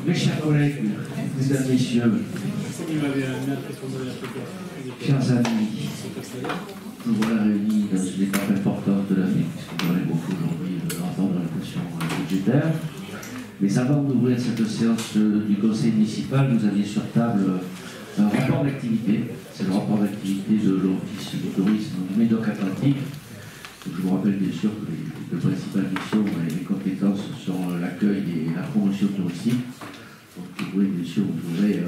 Mes chers collègues, mesdames, messieurs, chers amis, nous voilà réunis dans une étape importante de l'année, puisque nous allons évoquer aujourd'hui le rapport de l'orientation budgétaire. Mais avant d'ouvrir cette séance du conseil municipal, vous aviez sur table un rapport d'activité. C'est le rapport d'activité de l'Office du tourisme du Médoc-Atlantique. Je vous rappelle bien sûr que les principales missions et les compétences sont l'accueil et la promotion touristique. Donc vous pouvez bien sûr vous trouver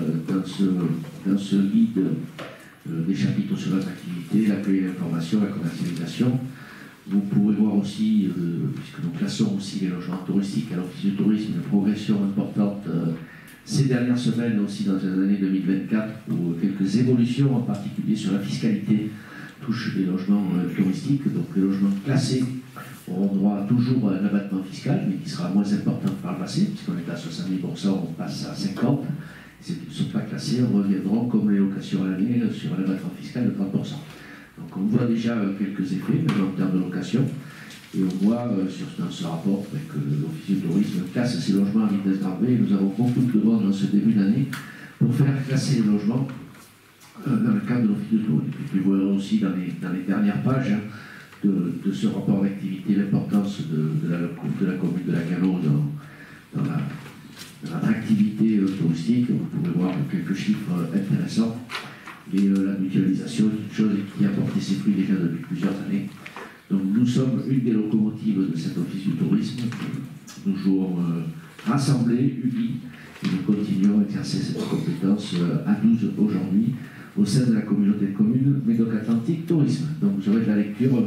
dans ce guide des chapitres sur l'attractivité, l'accueil et l'information, la commercialisation. Vous pouvez voir aussi, puisque nous classons aussi les logements touristiques à l'Office du tourisme, une progression importante ces dernières semaines, aussi dans l'année 2024, où quelques évolutions, en particulier sur la fiscalité, touchent les logements touristiques. Donc les logements classés auront droit toujours à un abattement fiscal, mais qui sera moins important que par le passé, puisqu'on est à 70%, on passe à 50%. Ceux qui ne sont pas classés reviendront, comme les locations à l'année, sur un abattement fiscal de 30%. Donc on voit déjà quelques effets, même en termes de location. Et on voit dans ce rapport que l'Office du tourisme classe ces logements à vitesse grand V. Nous avons beaucoup de demandes dans ce début d'année pour faire classer les logements dans le cadre de l'Office du tourisme. Et puis vous verrez aussi dans les dernières pages de ce rapport d'activité l'importance de la commune de Lacano dans l'attractivité touristique. Vous pouvez voir quelques chiffres intéressants. Et la mutualisation est une chose qui a porté ses fruits déjà depuis plusieurs années. Donc nous sommes une des locomotives de cet office du tourisme. Nous jouons rassemblés, unis, et nous continuons à exercer cette compétence à 12 aujourd'hui au sein de la communauté de communes Médoc-Atlantique Tourisme. Donc vous aurez de la lecture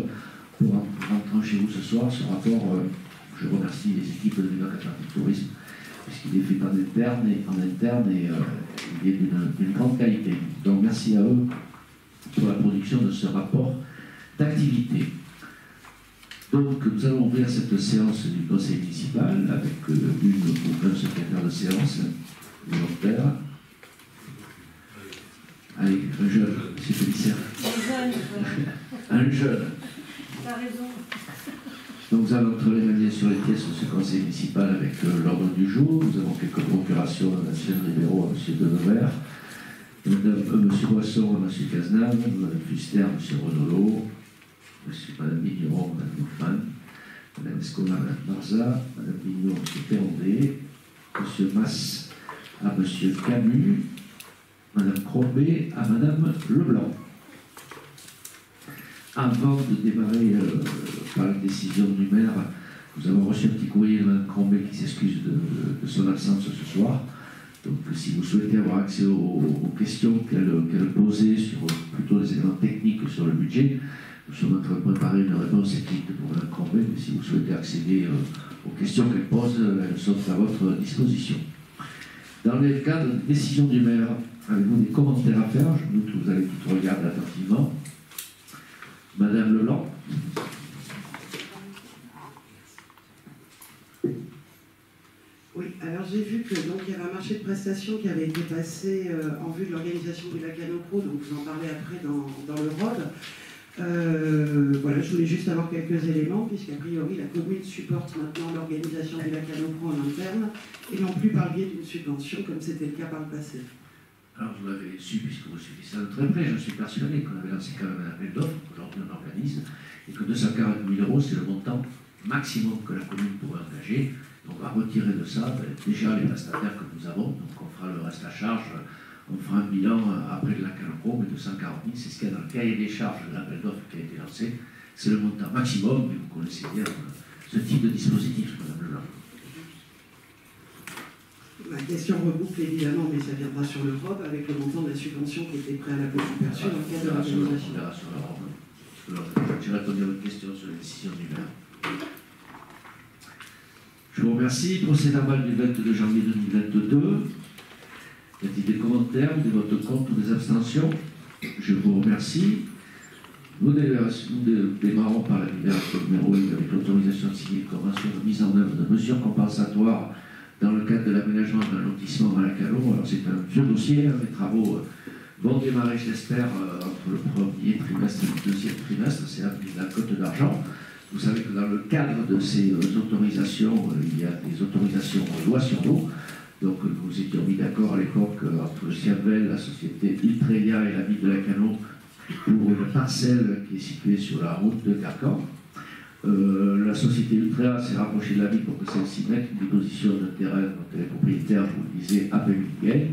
pour rentrer chez vous ce soir. Ce rapport, je remercie les équipes de Médoc-Atlantique Tourisme, puisqu'il est fait en interne et il est d'une grande qualité. Donc merci à eux pour la production de ce rapport d'activité. Donc nous allons ouvrir cette séance du conseil municipal avec une ou un secrétaire de séance volontaire. Allez, un jeune, M. Félicien. Un jeune. T'as raison. Donc nous allons entrer les mains sur les pièces de ce conseil municipal avec l'ordre du jour. Nous avons quelques procurations à M. Ribéro, à M. Denevert, M. Boisson, à M. Cazenave, Mme Fuster, à M. Renolo, Mme Mignon, Mme Moufman, Mme Escola, Mme Marza, Mme Mignon, M. Perrondé, M. Mass à M. Camus, Mme Crombé à Mme Leblanc. Avant de démarrer par la décision du maire, nous avons reçu un petit courrier de Mme Crombé qui s'excuse de son absence ce soir. Donc si vous souhaitez avoir accès aux questions qu'elle posait sur plutôt des éléments techniques sur le budget, nous sommes en train de préparer une réponse écrite pour Mme Crombé, mais si vous souhaitez accéder aux questions qu'elle pose, elles sont à votre disposition. Dans le cadre de décision du maire, avez-vous des commentaires à faire? Je doute que vous allez tout regarder attentivement. Madame Leland. Oui, alors j'ai vu que donc il y avait un marché de prestations qui avait été passé en vue de l'organisation du Lacano Pro, donc vous en parlez après dans le ROD. Voilà, je voulais juste avoir quelques éléments, puisqu'a priori la commune supporte maintenant l'organisation du Lacano Pro en interne, et non plus par le biais d'une subvention, comme c'était le cas par le passé. Alors vous l'avez su, puisque vous suivez ça de très près, je suis persuadé qu'on avait lancé quand même un appel d'offres, qu'aujourd'hui on organise, et que 240 000 €, c'est le montant maximum que la commune pourrait engager. On va retirer de ça déjà les prestataires que nous avons, donc on fera le reste à charge, on fera un bilan après de la Calpro, mais 240 000, c'est ce qu'il y a dans le cahier des charges de l'appel d'offres qui a été lancé, c'est le montant maximum, mais vous connaissez bien ce type de dispositif, Madame Leland. Ma question reboucle évidemment, mais ça viendra sur l'Europe avec le montant de la subvention qui était préalablement perçue dans le cadre de l'organisation. On verra sur l'Europe. Je vais répondre à votre question sur la décision du maire. Je vous remercie. Procès verbal du 22 janvier 2022. Y a-t-il des commentaires, des votes contre ou des abstentions? Je vous remercie. Nous démarrons par la libération numéro 1 avec l'autorisation de signer une convention de mise en œuvre de mesures compensatoires dans le cadre de l'aménagement d'un lotissement à Lacano. Alors c'est un vieux dossier, les travaux vont démarrer, je l'espère, entre le premier trimestre et le deuxième trimestre, c'est la cote d'argent. Vous savez que dans le cadre de ces autorisations, il y a des autorisations loi sur l'eau. Donc nous étions mis d'accord à l'époque entre Siavel, la société Ultreia et la ville de Lacanau pour une parcelle qui est située sur la route de Carcan. La société Ultreia s'est rapprochée de la ville pour que celle-ci mette une disposition de terrain dont elle est propriétaire, vous le disiez, à Pémiguel.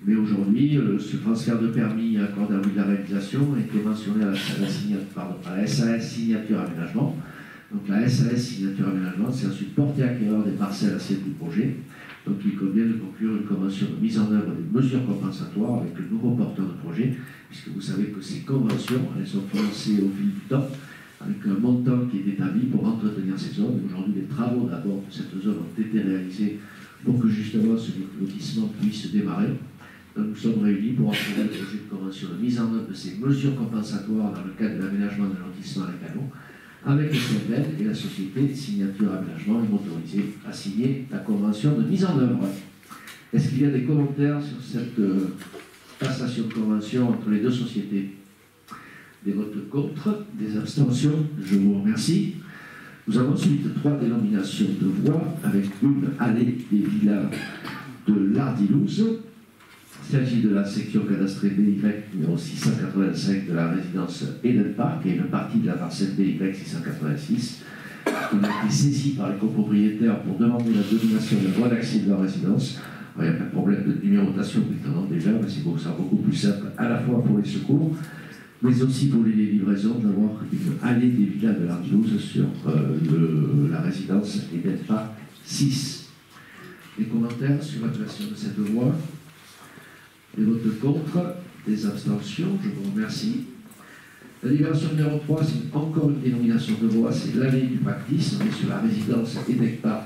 Mais aujourd'hui, ce transfert de permis accordé à la réalisation a été mentionné à la SAS Signature Aménagement. Donc la SAS Signature Aménagement, c'est ensuite porté acquéreur des parcelles assiette du projet. Donc il convient de conclure une convention de mise en œuvre des mesures compensatoires avec le nouveau porteur de projet, puisque vous savez que ces conventions, elles sont financées au fil du temps, avec un montant qui est établi pour entretenir ces zones. Aujourd'hui, les travaux d'abord de cette zone ont été réalisés pour que justement ce lotissement puisse démarrer. Donc, nous sommes réunis pour approuver le projet de convention de mise en œuvre de ces mesures compensatoires dans le cadre de l'aménagement d'un lotissement à Lacanau, avec le CNL et la société Signature Aménagement est autorisée à signer la convention de mise en œuvre. Est-ce qu'il y a des commentaires sur cette passation de convention entre les deux sociétés? Des votes contre, des abstentions, je vous remercie. Nous avons ensuite 3 dénominations de voies avec une allée des villas de l'Ardilouse. Il s'agit de la section cadastrée BY numéro 685 de la résidence Eden Park et une partie de la parcelle BY 686. On a été saisi par les copropriétaires pour demander la domination de la voie d'accès de leur résidence. Alors, il n'y a pas de problème de numérotation maintenant déjà, mais c'est beaucoup plus simple à la fois pour les secours, mais aussi pour les livraisons, d'avoir une allée des villas de l'Ardilouse sur la résidence Eden Park 6. Des commentaires sur la création de cette voie? Des votes contre, des abstentions, je vous remercie. La libération numéro 3, c'est encore une dénomination de voie, c'est l'allée du Pactis, on est sur la résidence Eden Park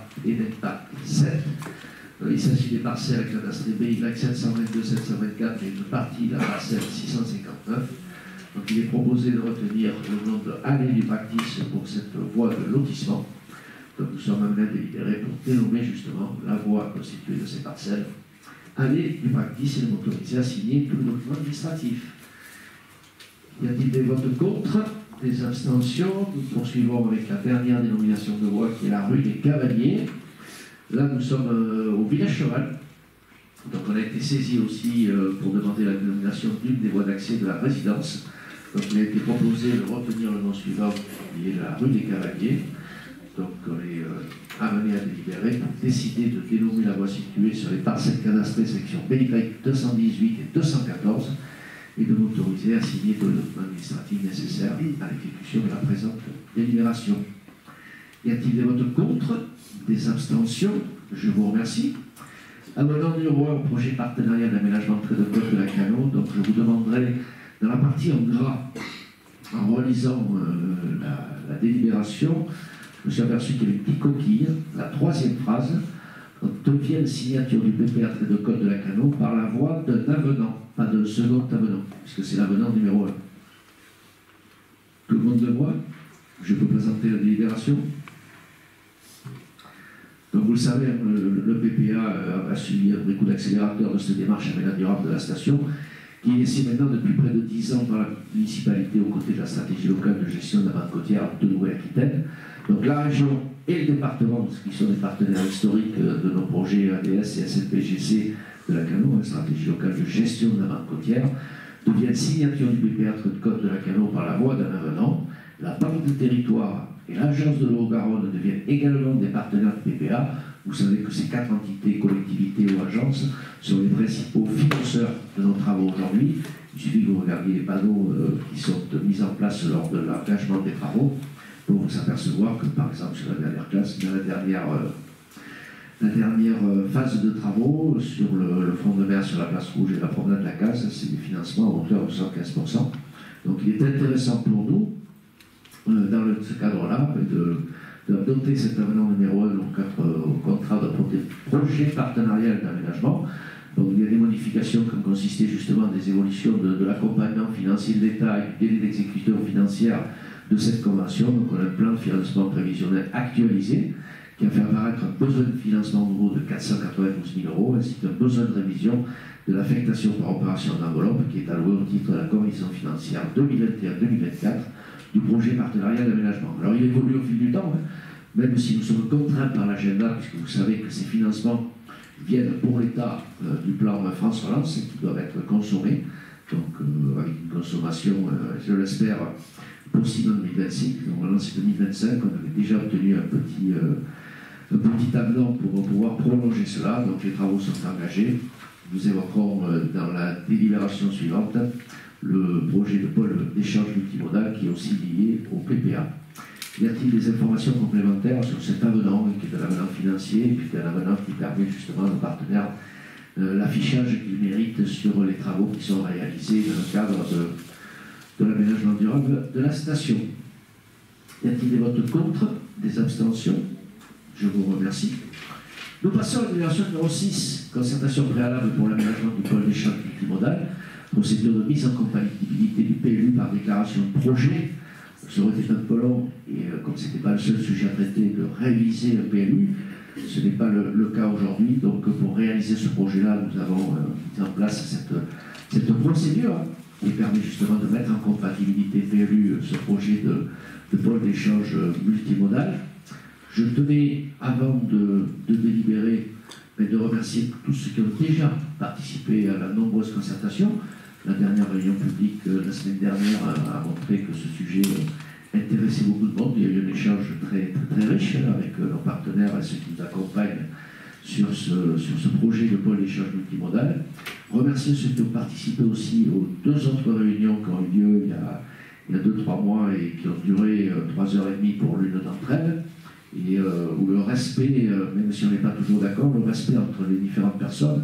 7. Il s'agit des parcelles cadastrées BY 722-724 et une partie de la parcelle 659. Donc il est proposé de retenir le nom de allée du Pactis pour cette voie de lotissement. Donc nous sommes amenés à délibérer pour dénommer justement la voie constituée de ces parcelles. Allée du Pactis et de m'autoriser à signer tout le document administratif. Y a-t-il des votes contre, des abstentions? Nous poursuivons avec la dernière dénomination de voie qui est la rue des Cavaliers. Là, nous sommes au village Cheval. Donc on a été saisi aussi pour demander la dénomination d'une des voies d'accès de la résidence. Donc il a été proposé de retenir le nom suivant, qui est la rue des Cavaliers. Donc on est amené à délibérer pour décider de dénommer la voie située sur les parcelles cadastrées section BY 218 et 214 et de m'autoriser à signer tout le document administratif nécessaire à l'exécution de la présente délibération. Y a-t-il des votes contre, des abstentions? Je vous remercie. Amendement numéro 1 au projet partenariat d'aménagement trait de côte de Lacanau. Donc je vous demanderai, dans la partie en gras, en relisant la délibération, je me suis aperçu qu'il y avait une petite coquille, la 3e phrase, devienne signature du PPA trait de côte de Lacanau par la voie d'un avenant, pas d'un second avenant, puisque c'est l'avenant numéro 1. Tout le monde le voit? Je peux présenter la délibération. Donc vous le savez, le PPA a suivi un vrai coup d'accélérateur de cette démarche aménagement durable de la station, qui est ici maintenant depuis près de 10 ans par la municipalité aux côtés de la stratégie locale de gestion de la bande côtière de Nouvelle-Aquitaine. Donc la région et le département, qui sont des partenaires historiques de nos projets ADS et SNPGC de Lacanau, une stratégie locale de gestion de la bande côtière, deviennent signature du PPA trait de côte de Lacanau par la voie d'un avenant. La Banque de territoire et l'Agence de l'Eau-Garonne deviennent également des partenaires du PPA. Vous savez que ces 4 entités, collectivités ou agences, sont les principaux financeurs de nos travaux aujourd'hui. Il suffit que vous regardiez les panneaux qui sont mis en place lors de l'engagement des travaux pour vous apercevoir que, par exemple, sur la dernière classe, la dernière phase de travaux sur le front de mer sur la place rouge et la promenade de la Case, c'est des financements à hauteur de 75%. Donc il est intéressant pour nous, dans ce cadre-là, de doter cet avenant numéro 1 au contrat de projet partenarial d'aménagement. Donc il y a des modifications qui ont consisté justement des évolutions de l'accompagnement financier de l'État et du délai d'exécution financière de cette convention. Donc on a un plan de financement prévisionnel actualisé qui a fait apparaître un besoin de financement nouveau de 492 000 €, ainsi qu'un besoin de révision de l'affectation par opération d'enveloppe qui est alloué au titre de la convention financière 2021-2024 du projet partenariat d'aménagement. Alors il évolue au fil du temps, même si nous sommes contraints par l'agenda, puisque vous savez que ces financements, viennent pour l'État du plan France Relance et qui doivent être consommés, donc avec une consommation, je l'espère, possible en 2025. Donc maintenant c'est 2025, on avait déjà obtenu un petit avenant pour pouvoir prolonger cela, donc les travaux sont engagés. Nous évoquerons dans la délibération suivante le projet de pôle d'échange multimodal qui est aussi lié au PPA. Y a-t-il des informations complémentaires sur cet avenant, qui est un avenant financier, et puis un avenant qui permet justement à nos partenaires l'affichage qu'ils méritent sur les travaux qui sont réalisés dans le cadre de l'aménagement durable de la station? Y a-t-il des votes contre, des abstentions? Je vous remercie. Nous passons à la délibération numéro 6, concertation préalable pour l'aménagement du pôle d'échange multimodal, procédure de mise en compatibilité du PLU par déclaration de projet. Ça aurait été un peu long, et comme ce n'était pas le seul sujet à traiter, de réviser le PLU. Ce n'est pas le cas aujourd'hui, donc pour réaliser ce projet-là, nous avons mis en place cette procédure qui permet justement de mettre en compatibilité PLU ce projet de pôle d'échange multimodal. Je tenais, avant de délibérer, de remercier tous ceux qui ont déjà participé à la nombreuse concertation. La dernière réunion publique la semaine dernière a montré que ce sujet intéressait beaucoup de monde. Il y a eu un échange très, très riche avec nos partenaires et ceux qui nous accompagnent sur ce projet de pôle d'échange multimodal. Remercier ceux qui ont participé aussi aux 2 autres réunions qui ont eu lieu il y a 2-3 mois et qui ont duré 3h30 pour l'une d'entre elles. Et où le respect, même si on n'est pas toujours d'accord, le respect entre les différentes personnes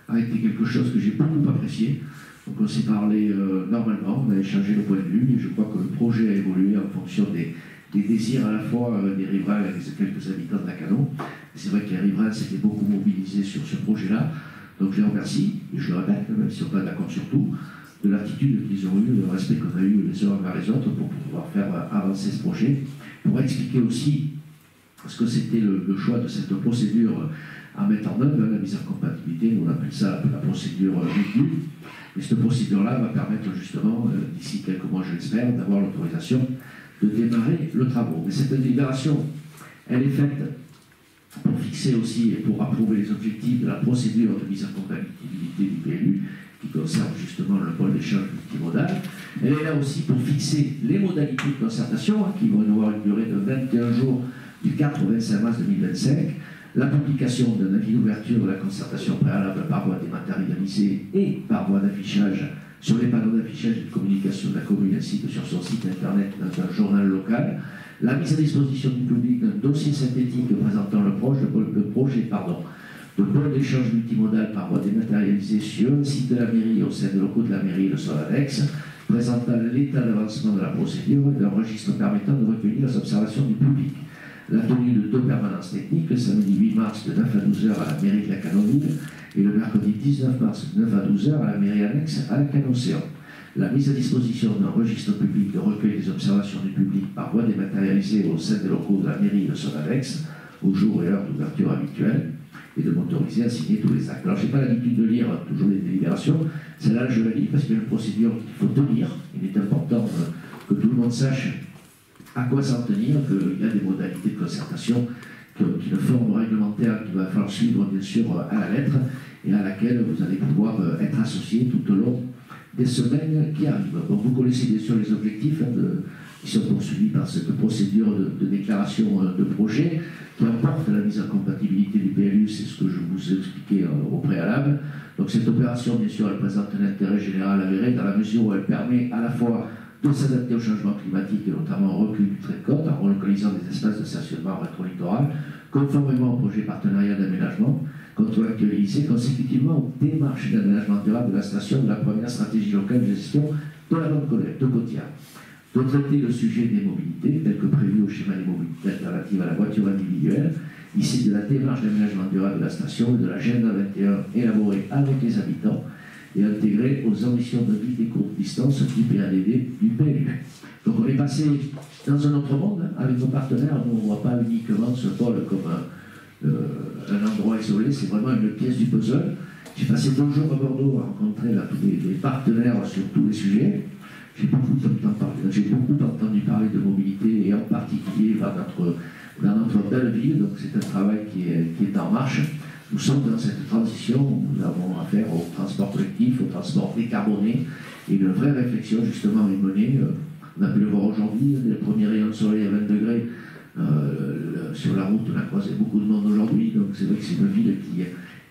a été quelque chose que j'ai beaucoup apprécié. Donc on s'est parlé normalement, on a échangé le point de vue, et je crois que le projet a évolué en fonction des désirs à la fois des riverains et des quelques habitants de Lacanau. C'est vrai que les riverains s'étaient beaucoup mobilisés sur ce projet-là, donc je les remercie, et je le répète, même si on n'est pas d'accord sur tout, de l'attitude qu'ils ont eue, le respect qu'on a eu les uns envers les autres pour pouvoir faire avancer ce projet, pour expliquer aussi ce que c'était le choix de cette procédure à mettre en œuvre, la mise en compatibilité, nous on appelle ça la procédure véhicule. Et cette procédure-là va permettre justement, d'ici quelques mois je l'espère, d'avoir l'autorisation de démarrer le travaux. Mais cette délibération, elle est faite pour fixer aussi et pour approuver les objectifs de la procédure de mise en compatibilité du PLU qui concerne justement le pôle d'échange multimodal. Elle est là aussi pour fixer les modalités de concertation qui vont avoir une durée de 21 jours du 4 au 25 mars 2025, la publication d'un avis d'ouverture de la concertation préalable par voie dématérialisée et par voie d'affichage sur les panneaux d'affichage et de communication de la commune ainsi que sur son site internet dans un journal local, la mise à disposition du public d'un dossier synthétique présentant le projet de pôle d'échange multimodal par voie dématérialisée sur le site de la mairie au sein des locaux de la mairie et de son annexe, présentant l'état d'avancement de la procédure et d'un registre permettant de recueillir les observations du public. La tenue de 2 permanences techniques, le samedi 8 mars de 9 à 12h à la mairie de Lacanau-Ville et le mercredi 19 mars de 9 à 12h à la mairie annexe à Lacanau-Océan. La mise à disposition d'un registre public de recueil des observations du public par voie dématérialisée au sein des locaux de la mairie et de son annexe, au jour et heure d'ouverture habituelle, et de m'autoriser à signer tous les actes. Alors, je n'ai pas l'habitude de lire toujours les délibérations, celle-là je la lis parce qu'il y a une procédure qu'il faut tenir. Il est important que tout le monde sache à quoi s'en tenir, qu'il y a des modalités de concertation, qu'une forme réglementaire qu'il va falloir suivre bien sûr à la lettre et à laquelle vous allez pouvoir être associé tout au long des semaines qui arrivent. Donc, vous connaissez bien sûr les objectifs qui sont poursuivis par cette procédure de déclaration de projet qui emporte la mise en compatibilité du PLU, c'est ce que je vous ai expliqué au préalable. Donc cette opération, bien sûr, elle présente un intérêt général avéré dans la mesure où elle permet à la fois de s'adapter au changement climatique et notamment au recul du trait de côte en relocalisant des espaces de stationnement rétro-littoral, conformément au projet partenariat d'aménagement, contractualisé consécutivement aux démarches d'aménagement durable de la station de la première stratégie locale de gestion de la bande côtière. De traiter le sujet des mobilités, tel que prévu au schéma des mobilités alternatives à la voiture individuelle, issu de la démarche d'aménagement durable de la station et de l'agenda 21 élaboré avec les habitants, et intégré aux ambitions de vie des courtes distances du PADD du PLU. Donc on est passé dans un autre monde avec nos partenaires. Nous, on ne voit pas uniquement ce pôle comme un endroit isolé, c'est vraiment une pièce du puzzle. J'ai passé 2 jours à Bordeaux à rencontrer là, tous les partenaires sur tous les sujets. J'ai beaucoup entendu parler de mobilité et en particulier dans notre belle ville. Donc c'est un travail qui est en marche. Nous sommes dans cette transition où nous avons affaire au transport collectif, au transport décarboné, et une vraie réflexion justement est menée. On a pu le voir aujourd'hui, les premiers rayons de soleil à 20 degrés sur la route, on a croisé beaucoup de monde aujourd'hui, donc c'est vrai que c'est une ville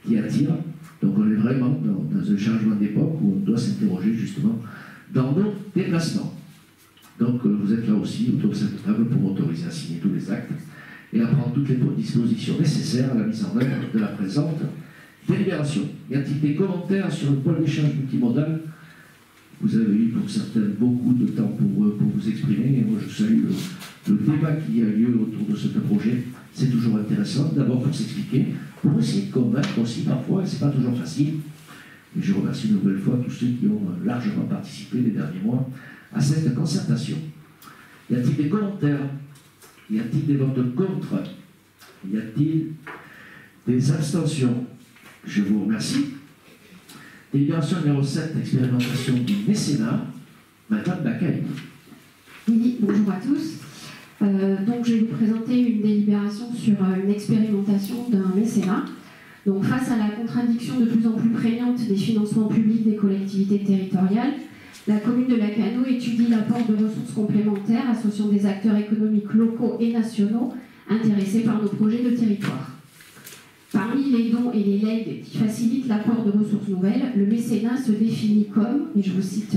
qui attire. Donc on est vraiment dans un changement d'époque où on doit s'interroger justement dans nos déplacements. Donc vous êtes là aussi autour de cette table pour m'autoriser à signer tous les actes et à prendre toutes les dispositions nécessaires à la mise en œuvre de la présente délibération. Y a-t-il des commentaires sur le pôle d'échange multimodal? Vous avez eu pour certains beaucoup de temps pour vous exprimer, et moi je salue le débat qui a lieu autour de ce projet. C'est toujours intéressant, d'abord pour s'expliquer, pour essayer de convaincre aussi parfois, et c'est pas toujours facile. Et je remercie une nouvelle fois tous ceux qui ont largement participé les derniers mois à cette concertation. Y a-t-il des commentaires? Y a-t-il des votes contre? Y a-t-il des abstentions? Je vous remercie. Délibération numéro 7, expérimentation du mécénat. Madame Bacay. Oui, bonjour à tous. Donc je vais vous présenter une délibération sur une expérimentation d'un mécénat. Donc face à la contradiction de plus en plus prégnante des financements publics des collectivités territoriales, la commune de Lacanau étudie l'apport de ressources complémentaires associant des acteurs économiques locaux et nationaux intéressés par nos projets de territoire. Parmi les dons et les legs qui facilitent l'apport de ressources nouvelles, le mécénat se définit comme, et je vous cite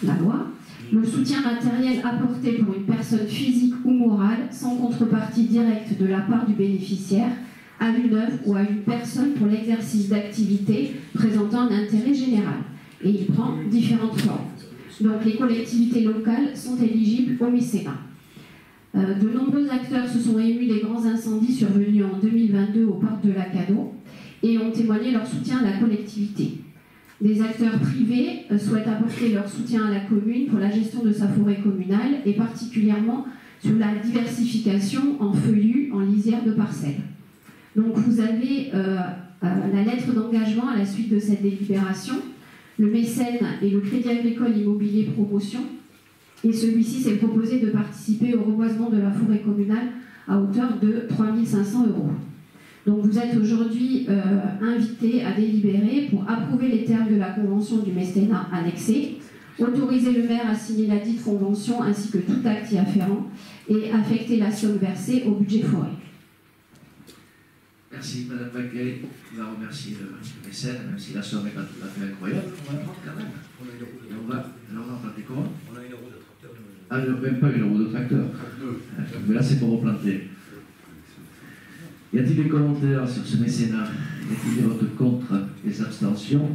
la loi, le soutien matériel apporté pour une personne physique ou morale sans contrepartie directe de la part du bénéficiaire à une œuvre ou à une personne pour l'exercice d'activités présentant un intérêt général. Et il prend différentes formes. Donc les collectivités locales sont éligibles au mécénat. De nombreux acteurs se sont émus des grands incendies survenus en 2022 au parc de Lacanau et ont témoigné leur soutien à la collectivité. Des acteurs privés souhaitent apporter leur soutien à la commune pour la gestion de sa forêt communale et particulièrement sur la diversification en feuillus, en lisières de parcelles. Donc vous avez la lettre d'engagement à la suite de cette délibération. Le mécène et le Crédit Agricole Immobilier Promotion. Et celui-ci s'est proposé de participer au reboisement de la forêt communale à hauteur de 3 500 €. Donc vous êtes aujourd'hui invités à délibérer pour approuver les termes de la convention du mécénat annexée, autoriser le maire à signer la dite convention ainsi que tout acte y afférent et affecter la somme versée au budget forêt. Merci Madame Bacay. On va remercier le mécène, même si la somme n'est pas tout à fait incroyable, on va prendre quand même. Et on va planter comment? On a 1 € de tracteur. Ah, même pas 1 € de tracteur. Mais là, c'est pour replanter. Y a-t-il des commentaires sur ce mécénat? Y a-t-il des votes contre, des abstentions?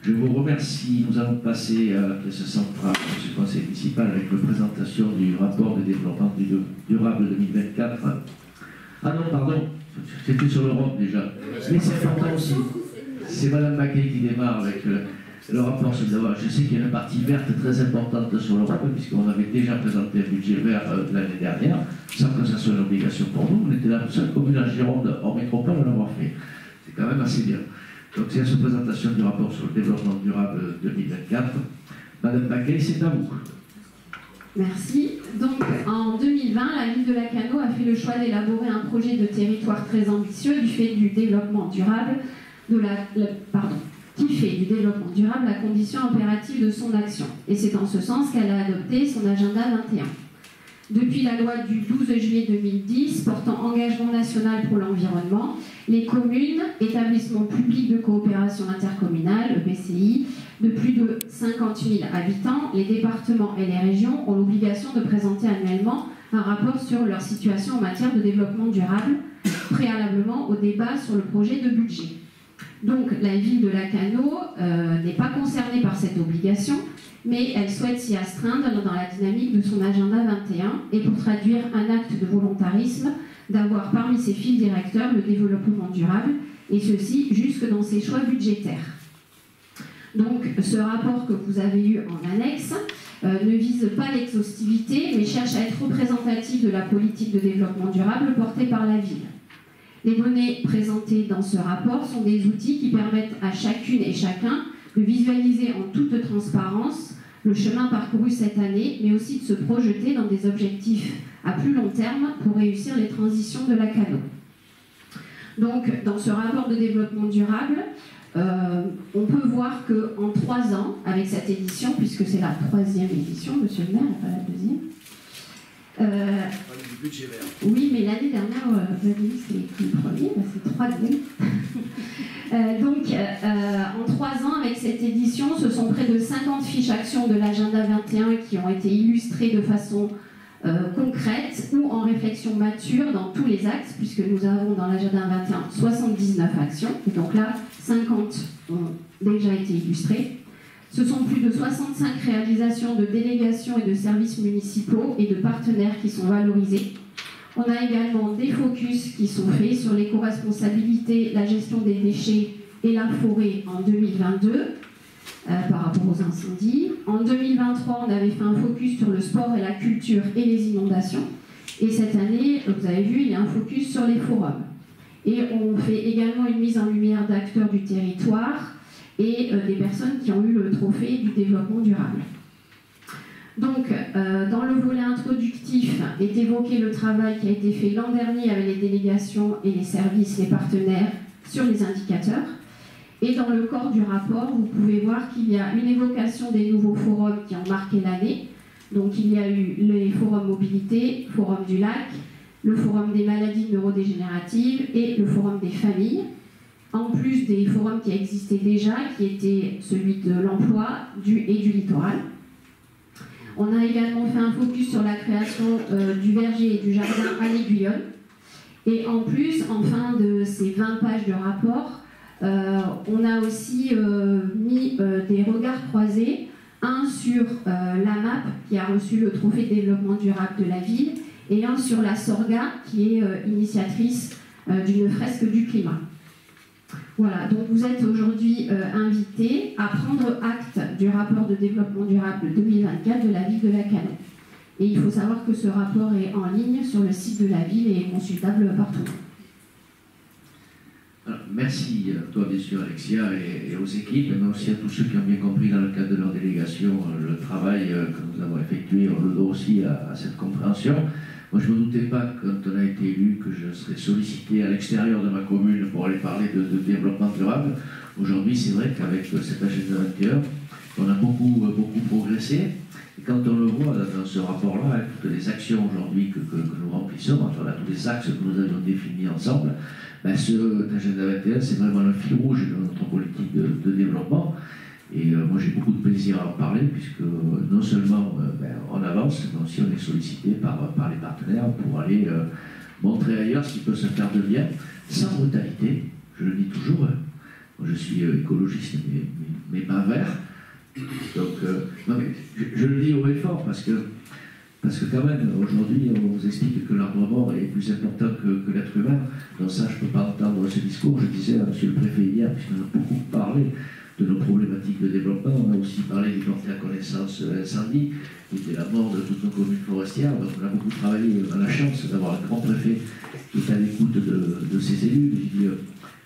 Je vous remercie. Nous allons passer à la pièce centrale de ce conseil municipal avec la présentation du rapport de développement durable 2024. Ah non, pardon. C'était sur l'Europe déjà. Mais c'est important aussi. C'est Madame Bacay qui démarre avec le rapport sur l'Europe. Je sais qu'il y a une partie verte très importante sur l'Europe, puisqu'on avait déjà présenté un budget vert l'année dernière, sans que ça soit une obligation pour nous. On était la seule commune en Gironde, hors métropole, à l'avoir fait. C'est quand même assez bien. Donc c'est la présentation du rapport sur le développement durable 2024. Madame Bacay, c'est à vous. Merci. Donc, en 2020, la ville de Lacanau a fait le choix d'élaborer un projet de territoire très ambitieux du fait du développement durable, qui fait du développement durable la condition impérative de son action. Et c'est en ce sens qu'elle a adopté son agenda 21. Depuis la loi du 12 juillet 2010 portant engagement national pour l'environnement, les communes, établissements publics de coopération intercommunale, EPCI, de plus de 50 000 habitants, les départements et les régions ont l'obligation de présenter annuellement un rapport sur leur situation en matière de développement durable, préalablement au débat sur le projet de budget. Donc la ville de Lacanau n'est pas concernée par cette obligation, mais elle souhaite s'y astreindre dans la dynamique de son agenda 21 et pour traduire un acte de volontarisme d'avoir parmi ses fils directeurs le développement durable, et ceci jusque dans ses choix budgétaires. Donc ce rapport que vous avez eu en annexe ne vise pas l'exhaustivité, mais cherche à être représentatif de la politique de développement durable portée par la ville. Les données présentées dans ce rapport sont des outils qui permettent à chacune et chacun de visualiser en toute transparence le chemin parcouru cette année, mais aussi de se projeter dans des objectifs à plus long terme pour réussir les transitions de Lacanau. Donc, dans ce rapport de développement durable, on peut voir qu'en 3 ans, avec cette édition, puisque c'est la 3e édition, monsieur le maire, pas la 2e. Oui, mais l'année dernière, vous avez dit que c'est le premier, c'est 3e. Donc, en 3 ans, avec cette édition, ce sont près de 50 fiches actions de l'agenda 21 qui ont été illustrées de façon concrète ou en réflexion mature dans tous les axes, puisque nous avons dans l'agenda 21 79 actions, et donc là, 50 ont déjà été illustrées. Ce sont plus de 65 réalisations de délégations et de services municipaux et de partenaires qui sont valorisés. On a également des focus qui sont faits sur l'éco-responsabilité, la gestion des déchets et la forêt en 2022 par rapport aux incendies. En 2023, on avait fait un focus sur le sport et la culture et les inondations. Et cette année, vous avez vu, il y a un focus sur les forums. Et on fait également une mise en lumière d'acteurs du territoire et des personnes qui ont eu le trophée du développement durable. Donc, dans le volet introductif est évoqué le travail qui a été fait l'an dernier avec les délégations et les services, les partenaires, sur les indicateurs. Et dans le corps du rapport, vous pouvez voir qu'il y a une évocation des nouveaux forums qui ont marqué l'année. Donc, il y a eu les forums mobilité, forum du lac, le forum des maladies neurodégénératives et le forum des familles, en plus des forums qui existaient déjà, qui étaient celui de l'emploi et du littoral. On a également fait un focus sur la création du verger et du jardin à l'Aiguillonne. Et en plus, en fin de ces 20 pages de rapport, on a aussi mis des regards croisés, un sur la MAP qui a reçu le trophée de développement durable de la ville, et un sur la Sorga qui est initiatrice d'une fresque du climat. Voilà, donc vous êtes aujourd'hui invités à prendre acte du rapport de développement durable 2024 de la ville de Lacanau. Et il faut savoir que ce rapport est en ligne sur le site de la ville et est consultable partout. Alors, merci à toi, bien sûr, Alexia, et aux équipes, mais aussi à tous ceux qui ont bien compris dans le cadre de leur délégation le travail que nous avons effectué. On le doit aussi à cette compréhension. Moi, je ne me doutais pas, quand on a été élu, que je serais sollicité à l'extérieur de ma commune pour aller parler de développement durable. Aujourd'hui, c'est vrai qu'avec cet agenda 21, on a beaucoup progressé. Et quand on le voit dans ce rapport-là, avec toutes les actions aujourd'hui que nous remplissons, enfin, là, tous les axes que nous avions définis ensemble, ben, cet agenda 21, c'est vraiment le fil rouge de notre politique de développement. Et moi, j'ai beaucoup de plaisir à en parler, puisque non seulement on avance, mais aussi on est sollicité par les partenaires pour aller montrer ailleurs ce qui peut se faire de bien, sans brutalité. Je le dis toujours, moi, je suis écologiste, mais pas vert. Donc, non, mais je le dis haut et fort, parce que quand même, aujourd'hui, on vous explique que l'arbre mort est plus important que l'être humain. Donc ça, je ne peux pas entendre ce discours. Je disais à monsieur le préfet hier, puisqu'on a beaucoup parlé de nos problématiques de développement, on a aussi parlé du porté à connaissance incendie, qui était la mort de toutes nos communes forestières. Donc on a beaucoup travaillé, on a la chance d'avoir un grand préfet qui est à l'écoute de ses élus. Je dis,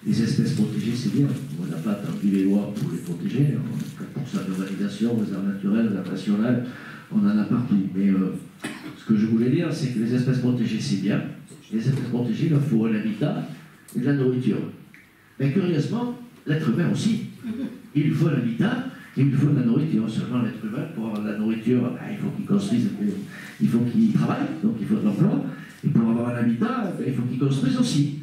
les espèces protégées, c'est bien. On n'a pas attendu les lois pour les protéger. On a 4% de validation, réserve naturelle, réserve nationale, on en a partout. Mais ce que je voulais dire, c'est que les espèces protégées, c'est bien. Les espèces protégées, il leur faut un habitat et de la nourriture. Mais curieusement, l'être humain aussi. Il faut l'habitat et il faut de la nourriture. Seulement l'être humain, pour avoir de la nourriture, il faut qu'il construise, il faut qu'il travaille, donc il faut de l'emploi. Et pour avoir un habitat, il faut qu'il construise aussi.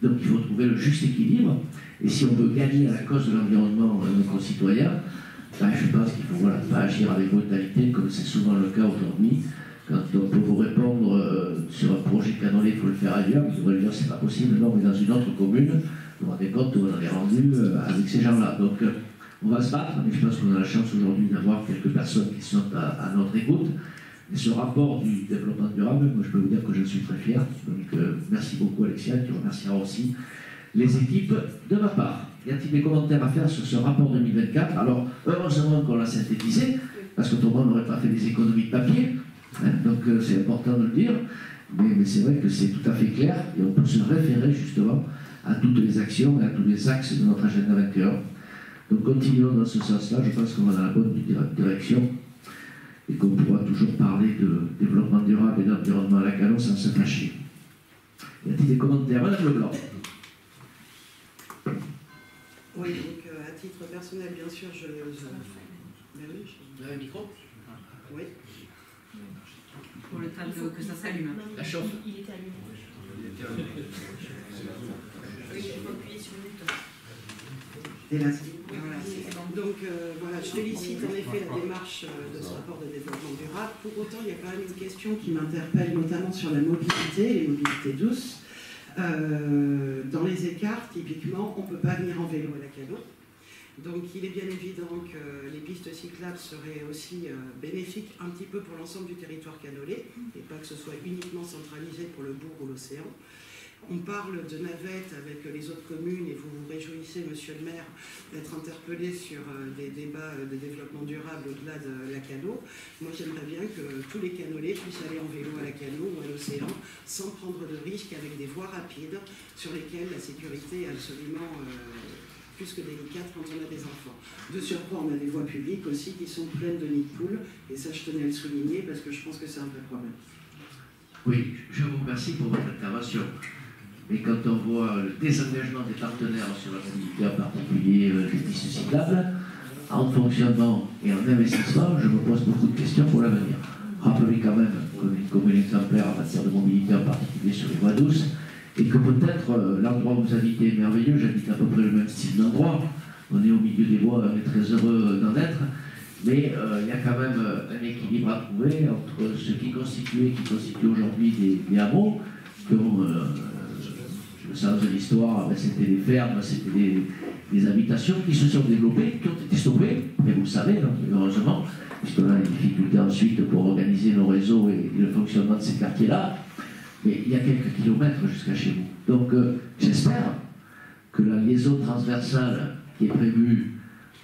Donc il faut trouver le juste équilibre. Et si on veut gagner à la cause de l'environnement de nos concitoyens, je pense qu'il ne faut pas agir avec brutalité, comme c'est souvent le cas aujourd'hui. Quand on peut vous répondre sur un projet canonné, il faut le faire ailleurs, vous pourrez dire c'est pas possible, non, mais dans une autre commune, vous vous rendez compte où on en est rendu avec ces gens-là. Donc on va se battre, mais je pense qu'on a la chance aujourd'hui d'avoir quelques personnes qui sont à notre écoute. Et ce rapport du développement durable, moi je peux vous dire que je suis très fier. Donc merci beaucoup Alexia, qui remerciera aussi les équipes de ma part. Y a-t-il des commentaires à faire sur ce rapport 2024? Alors heureusement qu'on l'a synthétisé, parce qu'autrement on n'aurait pas fait des économies de papier. Donc c'est important de le dire, mais c'est vrai que c'est tout à fait clair et on peut se référer justement à toutes les actions et à tous les axes de notre agenda 21. Donc continuons dans ce sens-là, je pense qu'on va dans la bonne direction et qu'on pourra toujours parler de développement durable et d'environnement à Lacanau sans se fâcher. Y a-t-il des commentaires? Madame Leblanc. Oui, donc à titre personnel, bien sûr, Ben oui, Le micro? Oui. Pour le temps que ça s'allume. La chauffe. Il était allumé. Oui, il faut appuyer sur le bouton. Et là, voilà. Donc voilà, je félicite en effet la démarche de ce rapport de développement durable. Pour autant, il y a quand même une question qui m'interpelle, notamment sur la mobilité, les mobilités douces. Dans les écarts, typiquement, on ne peut pas venir en vélo à la Cano. Donc il est bien évident que les pistes cyclables seraient aussi bénéfiques un petit peu pour l'ensemble du territoire canolais, et pas que ce soit uniquement centralisé pour le bourg ou l'océan. On parle de navettes avec les autres communes et vous vous réjouissez, monsieur le maire, d'être interpellé sur des débats de développement durable au-delà de la Cano. Moi, j'aimerais bien que tous les canolais puissent aller en vélo à la Cano ou à l'océan sans prendre de risques, avec des voies rapides sur lesquelles la sécurité est absolument plus que délicate quand on a des enfants. De surcroît, on a des voies publiques aussi qui sont pleines de nids de poules, et ça, je tenais à le souligner parce que je pense que c'est un vrai problème. Oui, je vous remercie pour votre intervention. Mais quand on voit le désengagement des partenaires sur la mobilité, en particulier les pistes cyclables, en fonctionnement et en investissement, je me pose beaucoup de questions pour l'avenir. Rappelez quand même qu'on est une commune exemplaire en matière de mobilité, en particulier sur les voies douces, et que peut-être l'endroit où vous habitez est merveilleux, j'habite à peu près le même style d'endroit, on est au milieu des bois, on est très heureux d'en être, mais il y a quand même un équilibre à trouver entre ce qui constitue aujourd'hui des hameaux, qui ont le sens de l'histoire, c'était des fermes, c'était des habitations qui se sont développées, qui ont été stoppées, mais vous le savez, hein, heureusement, puisqu'on a des difficultés ensuite pour organiser nos réseaux et le fonctionnement de ces quartiers-là. Mais il y a quelques kilomètres jusqu'à chez vous. Donc j'espère que la liaison transversale qui est prévue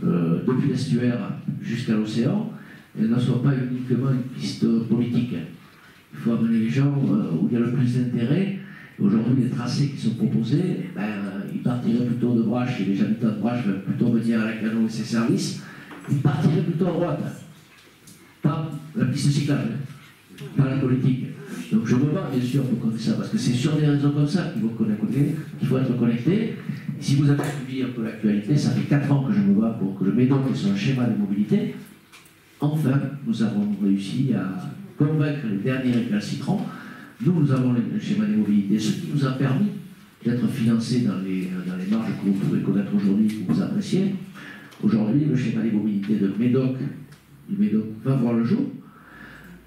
depuis l'estuaire jusqu'à l'océan, elle ne soit pas uniquement une piste politique. Il faut amener les gens où il y a le plus d'intérêt. Aujourd'hui, les tracés qui sont proposés, ils partiraient plutôt de Brache, et les habitants de Brache veulent plutôt venir à la Cano et ses services, ils partiraient plutôt à droite. Pas la piste cyclable, pas la politique. Donc je me bats bien sûr pour connaître ça, parce que c'est sur des réseaux comme ça qu'il faut être connecté. Et si vous avez suivi un peu l'actualité, ça fait 4 ans que je me bats pour que le Médoc soit un schéma de mobilité. Enfin, nous avons réussi à convaincre les derniers récalcitrants. Nous avons le schéma des mobilités, ce qui nous a permis d'être financés dans les marges que vous pouvez connaître aujourd'hui, que vous appréciez. Aujourd'hui, le schéma des mobilités du Médoc va voir le jour.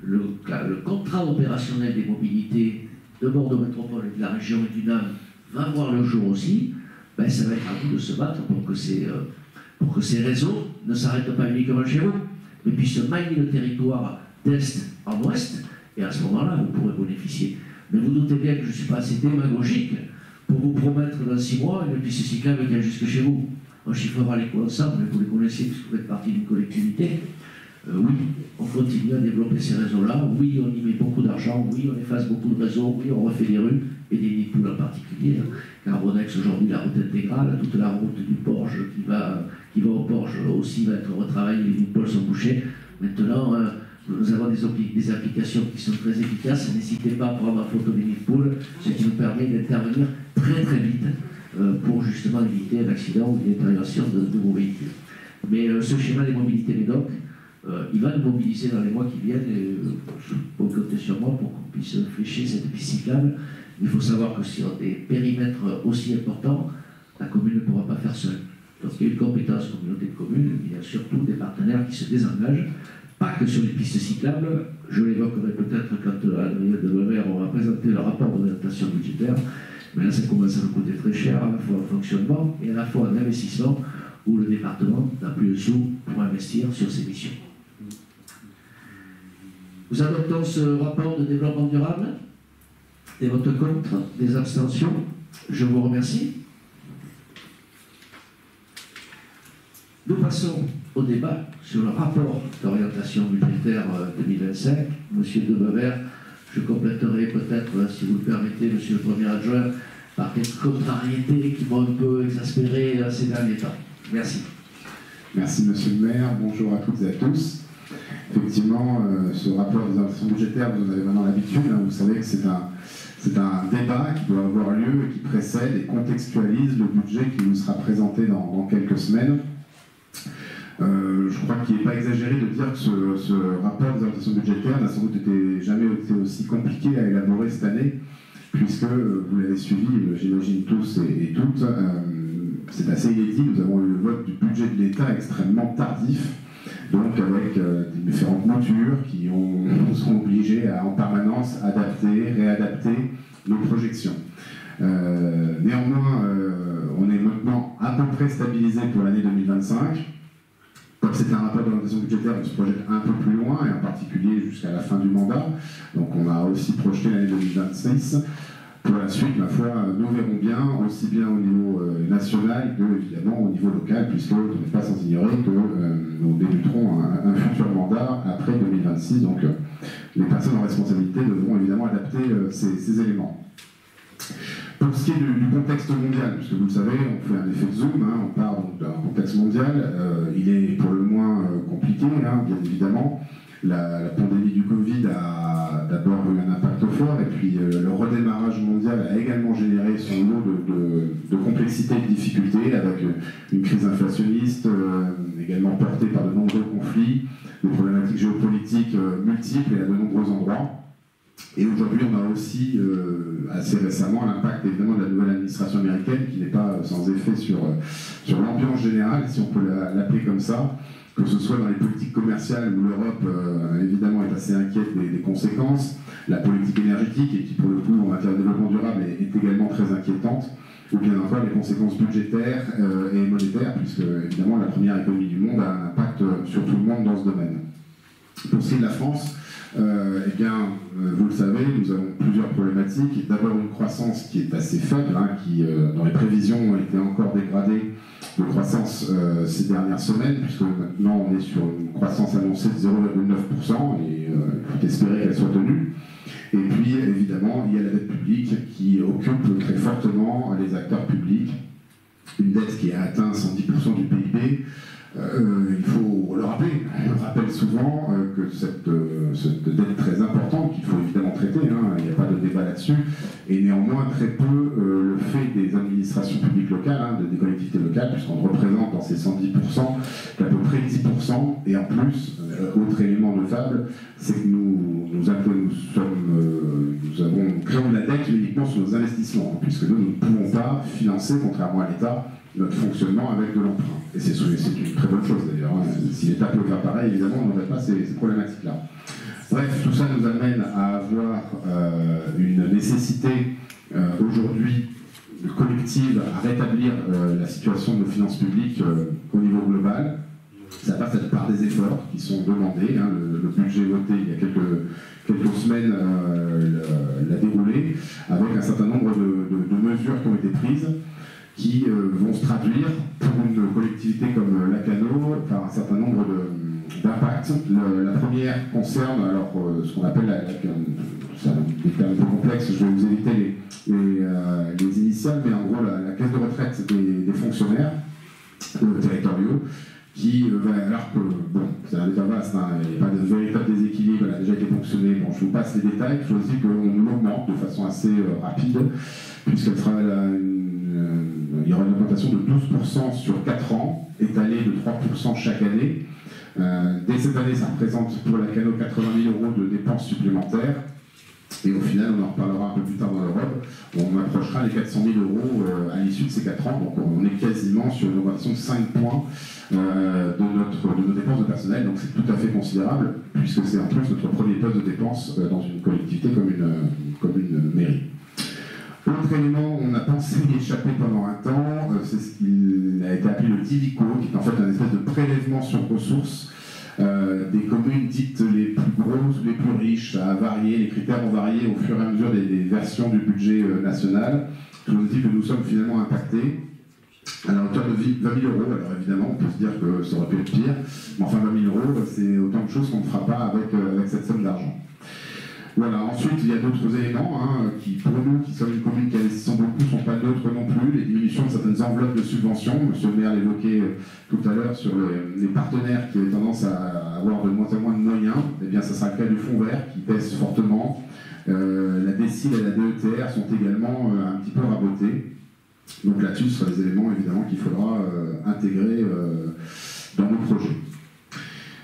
Le contrat opérationnel des mobilités de Bordeaux Métropole et de la région et du NAM va voir le jour aussi. Ça va être à vous de se battre pour que ces réseaux ne s'arrêtent pas uniquement chez vous, mais puissent mailler le territoire d'est en ouest. Et à ce moment-là, vous pourrez bénéficier. Mais vous doutez bien que je ne suis pas assez démagogique pour vous promettre dans 6 mois une piste cyclable qui vient jusque chez vous. On chiffrera les coûts ensemble, mais vous les connaissez puisque vous faites partie d'une collectivité. Oui, on continue à développer ces réseaux-là. Oui, on y met beaucoup d'argent. Oui, on efface beaucoup de réseaux. Oui, on refait des rues et des nids de poules en particulier. Carbonex, aujourd'hui, la route intégrale, toute la route du Porge qui va au Porge aussi va être retravaillée. Les nids de poules sont bouchés. Maintenant, nous avons des applications qui sont très efficaces. N'hésitez pas à prendre en photo des nids de poules, ce qui nous permet d'intervenir très très vite pour justement éviter un accident ou une détérioration de vos véhicules. Mais ce schéma des mobilités Médoc, il va nous mobiliser dans les mois qui viennent et pour compter sur moi pour qu'on puisse flécher cette piste cyclable. Il faut savoir que sur des périmètres aussi importants, la commune ne pourra pas faire seule. Donc il y a une compétence communauté de communes, il y a surtout des partenaires qui se désengagent, pas que sur les pistes cyclables. Je l'évoquerai peut-être quand Adrien Debever aura présenté le rapport d'orientation budgétaire, mais là ça commence à nous coûter très cher, à la fois en fonctionnement et à la fois en investissement, où le département n'a plus de sous pour investir sur ces missions. Nous adoptons ce rapport de développement durable. Des votes contre, des abstentions. Je vous remercie. Nous passons au débat sur le rapport d'orientation budgétaire 2025. Monsieur Debever, je compléterai peut-être, si vous le permettez, monsieur le premier adjoint, par quelques contrariétés qui m'ont un peu exaspéré ces derniers temps. Merci. Merci monsieur le maire, bonjour à toutes et à tous. Effectivement, ce rapport des orientations budgétaires, vous en avez maintenant l'habitude, hein, vous savez que c'est C'est un débat qui doit avoir lieu et qui précède et contextualise le budget qui nous sera présenté dans quelques semaines. Je crois qu'il n'est pas exagéré de dire que ce rapport des orientations budgétaires n'a sans doute jamais été aussi compliqué à élaborer cette année, puisque vous l'avez suivi, j'imagine tous et toutes, c'est assez inédit. Nous avons eu le vote du budget de l'État extrêmement tardif, donc avec différentes moutures qui nous seront obligées à en permanence adapter, réadapter nos projections. Néanmoins, on est maintenant à peu près stabilisé pour l'année 2025. Comme c'est un rapport d'orientation budgétaire, on se projette un peu plus loin, et en particulier jusqu'à la fin du mandat. Donc on a aussi projeté l'année 2026. Pour la suite, ma foi, nous verrons bien, aussi bien au niveau national que, évidemment, au niveau local, puisque vous n'êtes pas sans ignorer que nous débuterons un futur mandat après 2026. Donc les personnes en responsabilité devront évidemment adapter ces éléments. Pour ce qui est du contexte mondial, puisque vous le savez, on fait un effet de zoom, on part d'un contexte mondial, il est pour le moins compliqué, bien évidemment. La pandémie du Covid a d'abord eu un impact fort, et puis le redémarrage mondial a également généré son lot de complexité et de difficultés, avec une crise inflationniste également portée par de nombreux conflits, des problématiques géopolitiques multiples et à de nombreux endroits. Et aujourd'hui, on a aussi, assez récemment, l'impact évidemment de la nouvelle administration américaine, qui n'est pas sans effet sur l'ambiance générale, si on peut l'appeler comme ça, que ce soit dans les politiques commerciales où l'Europe, évidemment, est assez inquiète des conséquences, la politique énergétique, et qui, pour le coup, en matière de développement durable, est également très inquiétante, ou bien encore les conséquences budgétaires et monétaires, puisque, évidemment, la première économie du monde a un impact sur tout le monde dans ce domaine. Pour ce qui est de la France, eh bien, vous le savez, nous avons plusieurs problématiques. D'abord, une croissance qui est assez faible, qui, dans les prévisions, a été encore dégradée de croissance ces dernières semaines, puisque maintenant on est sur une croissance annoncée de 0,9%, et il faut espérer qu'elle soit tenue. Et puis, évidemment, il y a la dette publique qui occupe très fortement les acteurs publics, une dette qui a atteint 110% du PIB. Il faut le rappeler, on rappelle souvent que cette dette très importante, qu'il faut évidemment traiter, il n'y a pas de débat là-dessus, est néanmoins très peu le fait des administrations publiques locales, des collectivités locales, puisqu'on représente dans ces 110% qu'à peu près 10%, et en plus, autre élément notable, c'est que nous créons de la dette uniquement sur nos investissements, puisque nous ne pouvons pas financer, contrairement à l'État, notre fonctionnement avec de l'emprunt. Et c'est une très bonne chose d'ailleurs. Si l'État peut faire pareil, évidemment, on n'aurait pas ces problématiques-là. Bref, tout ça nous amène à avoir une nécessité aujourd'hui collective à rétablir la situation de nos finances publiques au niveau global. Ça passe par des efforts qui sont demandés. Le budget voté il y a quelques semaines l'a déroulé, avec un certain nombre de mesures qui ont été prises, qui vont se traduire pour une collectivité comme Lacanau par un certain nombre d'impacts. La première concerne ce qu'on appelle c'est des termes un peu complexes, je vais vous éviter les initiales, mais en gros la caisse de retraite des fonctionnaires territoriaux, qui alors que, c'est un état vaste, il n'y a pas de véritable déséquilibre, elle a déjà été fonctionnée, je vous passe les détails, je vous dis qu'on l'augmente de façon assez rapide, puisqu'elle travaille il y aura une augmentation de 12% sur 4 ans, étalée de 3% chaque année. Dès cette année, ça représente pour Lacanau 80 000 € de dépenses supplémentaires. Et au final, on en reparlera un peu plus tard dans l'Europe, on approchera les 400 000 € à l'issue de ces 4 ans. Donc on est quasiment sur une augmentation de 5 points de nos dépenses de personnel. Donc c'est tout à fait considérable, puisque c'est en plus notre premier poste de dépense dans une collectivité comme une mairie. Autre élément, on a pensé y échapper pendant un temps, c'est ce qui a été appelé le TIVICO, qui est en fait un espèce de prélèvement sur ressources des communes dites les plus grosses ou les plus riches. Ça a varié, les critères ont varié au fur et à mesure des versions du budget national. Je vous dis que nous sommes finalement impactés à la hauteur de 20 000 €. Alors évidemment, on peut se dire que ça aurait pu être pire, mais enfin 20 000 €, c'est autant de choses qu'on ne fera pas avec cette somme d'argent. Voilà, ensuite il y a d'autres éléments qui, pour nous, qui sommes une commune qui investissons beaucoup, ne sont pas neutres non plus. Les diminutions de certaines enveloppes de subventions, M. le maire l'évoquait tout à l'heure sur les partenaires qui avaient tendance à avoir de moins en moins de moyens. Eh bien, ça sera le cas du fonds vert qui baisse fortement. La DSIL et la DETR sont également un petit peu rabotées. Donc là-dessus, ce sera des éléments évidemment qu'il faudra intégrer dans nos projets.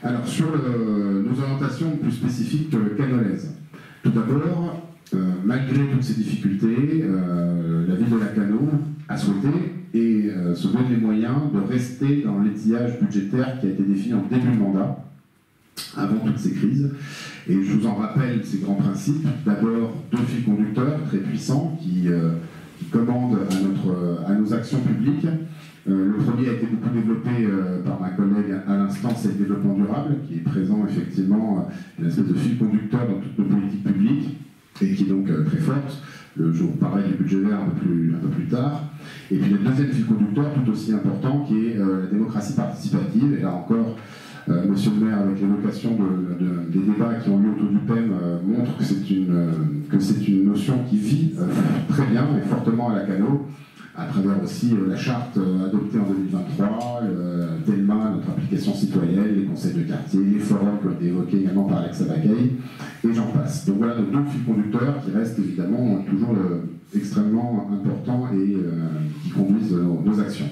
Alors, sur nos orientations plus spécifiques canolaises. Tout d'abord, malgré toutes ces difficultés, la ville de Lacanau a souhaité et se donne les moyens de rester dans l'étillage budgétaire qui a été défini en début de mandat, avant toutes ces crises. Et je vous en rappelle ces grands principes. D'abord, 2 fils conducteurs très puissants qui commandent à nos actions publiques. Le premier a été beaucoup développé par ma collègue à l'instant, c'est le développement durable, qui est présent effectivement, une espèce de fil conducteur dans toutes nos politiques publiques, et qui est donc très forte. Je vous parlerai du budget vert un peu plus tard. Et puis le deuxième fil conducteur, tout aussi important, qui est la démocratie participative. Et là encore, Monsieur le maire, avec l'évocation des débats qui ont lieu autour du PEM, montre que c'est une notion qui vit très bien et fortement à Lacanau, à travers aussi la charte adoptée en 2023, le TELMA, notre application citoyenne, les conseils de quartier, les forums qui ont été évoqués également par Alexa Bacay, et j'en passe. Donc voilà nos 2 fils conducteurs qui restent évidemment toujours extrêmement importants et qui conduisent nos actions.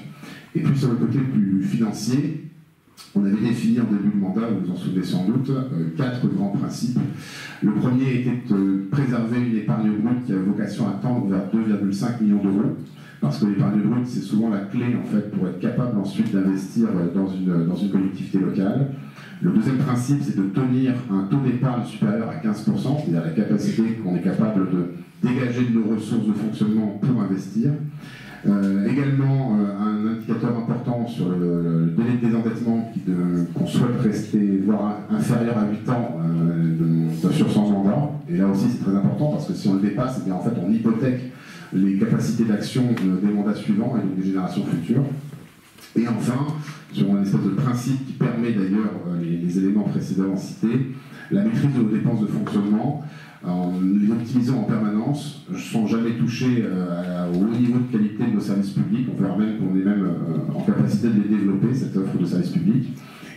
Et puis sur le côté plus financier, on avait défini en début de mandat, vous vous en souvenez sans doute, 4 grands principes. Le premier était de préserver une épargne brute qui a vocation à tendre vers 2,5 millions d'euros, parce que l'épargne brute, c'est souvent la clé en fait, pour être capable ensuite d'investir dans une collectivité locale. Le deuxième principe, c'est de tenir un taux d'épargne supérieur à 15%, c'est-à-dire la capacité qu'on est capable de dégager de nos ressources de fonctionnement pour investir. Également, un indicateur important sur le délai de désendettement qu'on souhaite rester, voire inférieur à 8 ans sur son mandat. Et là aussi, c'est très important parce que si on le dépasse, eh bien, en fait, on hypothèque les capacités d'action des mandats suivants et donc des générations futures. Et enfin, sur un espèce de principe qui permet d'ailleurs les éléments précédemment cités, la maîtrise de nos dépenses de fonctionnement, en les optimisant en permanence, sans jamais toucher au haut niveau de qualité de nos services publics. On verra même qu'on est même en capacité de les développer, cette offre de services publics,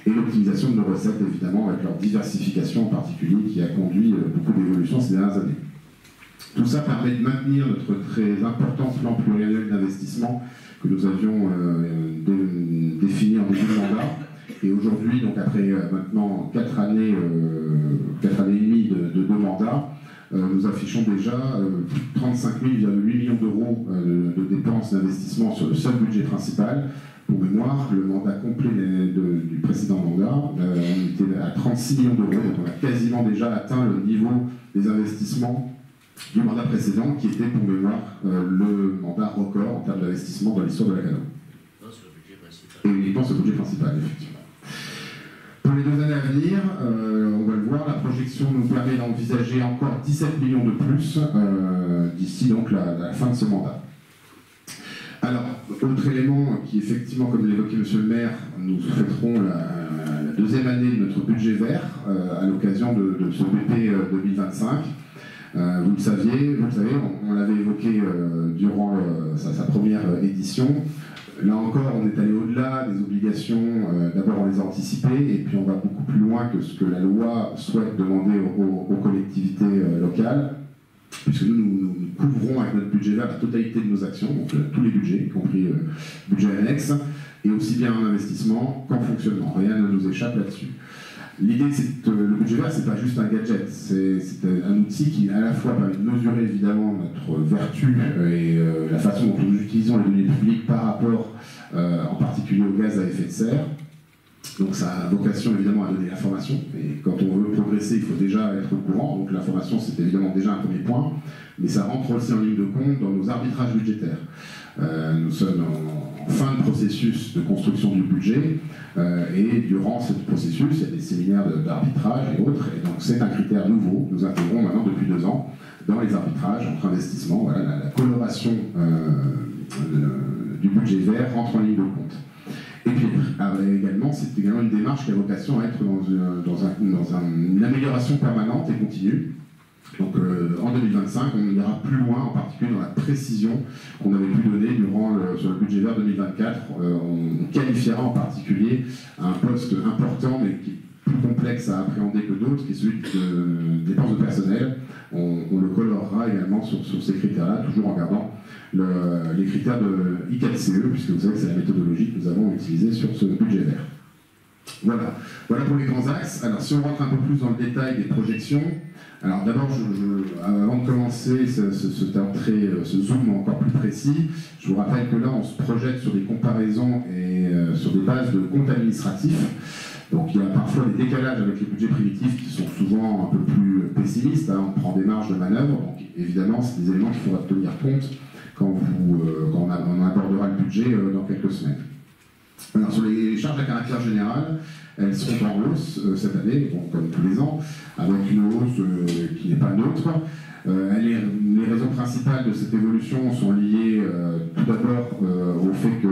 et l'optimisation de nos recettes, évidemment, avec leur diversification en particulier, qui a conduit beaucoup d'évolutions ces dernières années. Tout ça permet de maintenir notre très important plan pluriannuel d'investissement que nous avions défini en début de mandat. Et aujourd'hui, donc après maintenant 4 années et demie de mandats, nous affichons déjà 35,8 millions d'euros de dépenses d'investissement sur le seul budget principal. Pour mémoire, le mandat complet du précédent mandat, on était à 36 millions d'euros, donc on a quasiment déjà atteint le niveau des investissements du mandat précédent, qui était pour mémoire le mandat record en termes d'investissement dans l'histoire de Lacanau. Et uniquement ce budget principal, effectivement. Pour les 2 années à venir, on va le voir, la projection nous permet d'envisager encore 17 millions de plus d'ici donc la fin de ce mandat. Alors, autre élément qui effectivement, comme l'évoquait M. le maire, nous fêterons la 2e année de notre budget vert à l'occasion de ce BP 2025. Vous le savez, on l'avait évoqué durant sa première édition. Là encore, on est allé au-delà des obligations. D'abord, on les a anticipées, et puis on va beaucoup plus loin que ce que la loi souhaite demander aux collectivités locales, puisque nous couvrons avec notre budget vert la totalité de nos actions, donc tous les budgets, y compris le budget annexe, et aussi bien en investissement qu'en fonctionnement. Rien ne nous échappe là-dessus. L'idée, c'est que le budget vert, c'est pas juste un gadget, c'est un outil qui, à la fois, permet de mesurer évidemment notre vertu et la façon dont nous utilisons les données publiques par rapport, en particulier au gaz à effet de serre. Donc, ça a vocation évidemment à donner l'information. Et quand on veut progresser, il faut déjà être au courant. Donc, l'information, c'est évidemment déjà un premier point, mais ça rentre aussi en ligne de compte dans nos arbitrages budgétaires. Nous sommes en fin de processus de construction du budget et durant ce processus, il y a des séminaires d'arbitrage et autres, et donc c'est un critère nouveau. Nous intégrons maintenant depuis 2 ans dans les arbitrages entre investissements. Voilà, la coloration du budget vert rentre en ligne de compte. Et puis également, c'est également une démarche qui a vocation à être dans une amélioration permanente et continue. Donc en 2025, on ira plus loin, en particulier dans la précision qu'on avait pu donner sur le budget vert 2024. On qualifiera en particulier un poste important, mais qui est plus complexe à appréhender que d'autres, qui est celui de dépenses de personnel. On le colorera également sur ces critères-là, toujours en gardant les critères de I4CE, puisque vous savez que c'est la méthodologie que nous avons utilisée sur ce budget vert. Voilà pour les grands axes. Alors si on rentre un peu plus dans le détail des projections, alors d'abord, avant de commencer ce zoom encore plus précis, je vous rappelle que là on se projette sur des comparaisons et sur des bases de comptes administratifs. Donc il y a parfois des décalages avec les budgets primitifs qui sont souvent un peu plus pessimistes, hein, on prend des marges de manœuvre, donc évidemment c'est des éléments qu'il faudra tenir compte quand on abordera le budget dans quelques semaines. Alors, sur les charges à caractère général, elles seront en hausse cette année, bon, comme tous les ans, avec une hausse qui n'est pas neutre. Les raisons principales de cette évolution sont liées tout d'abord au fait que,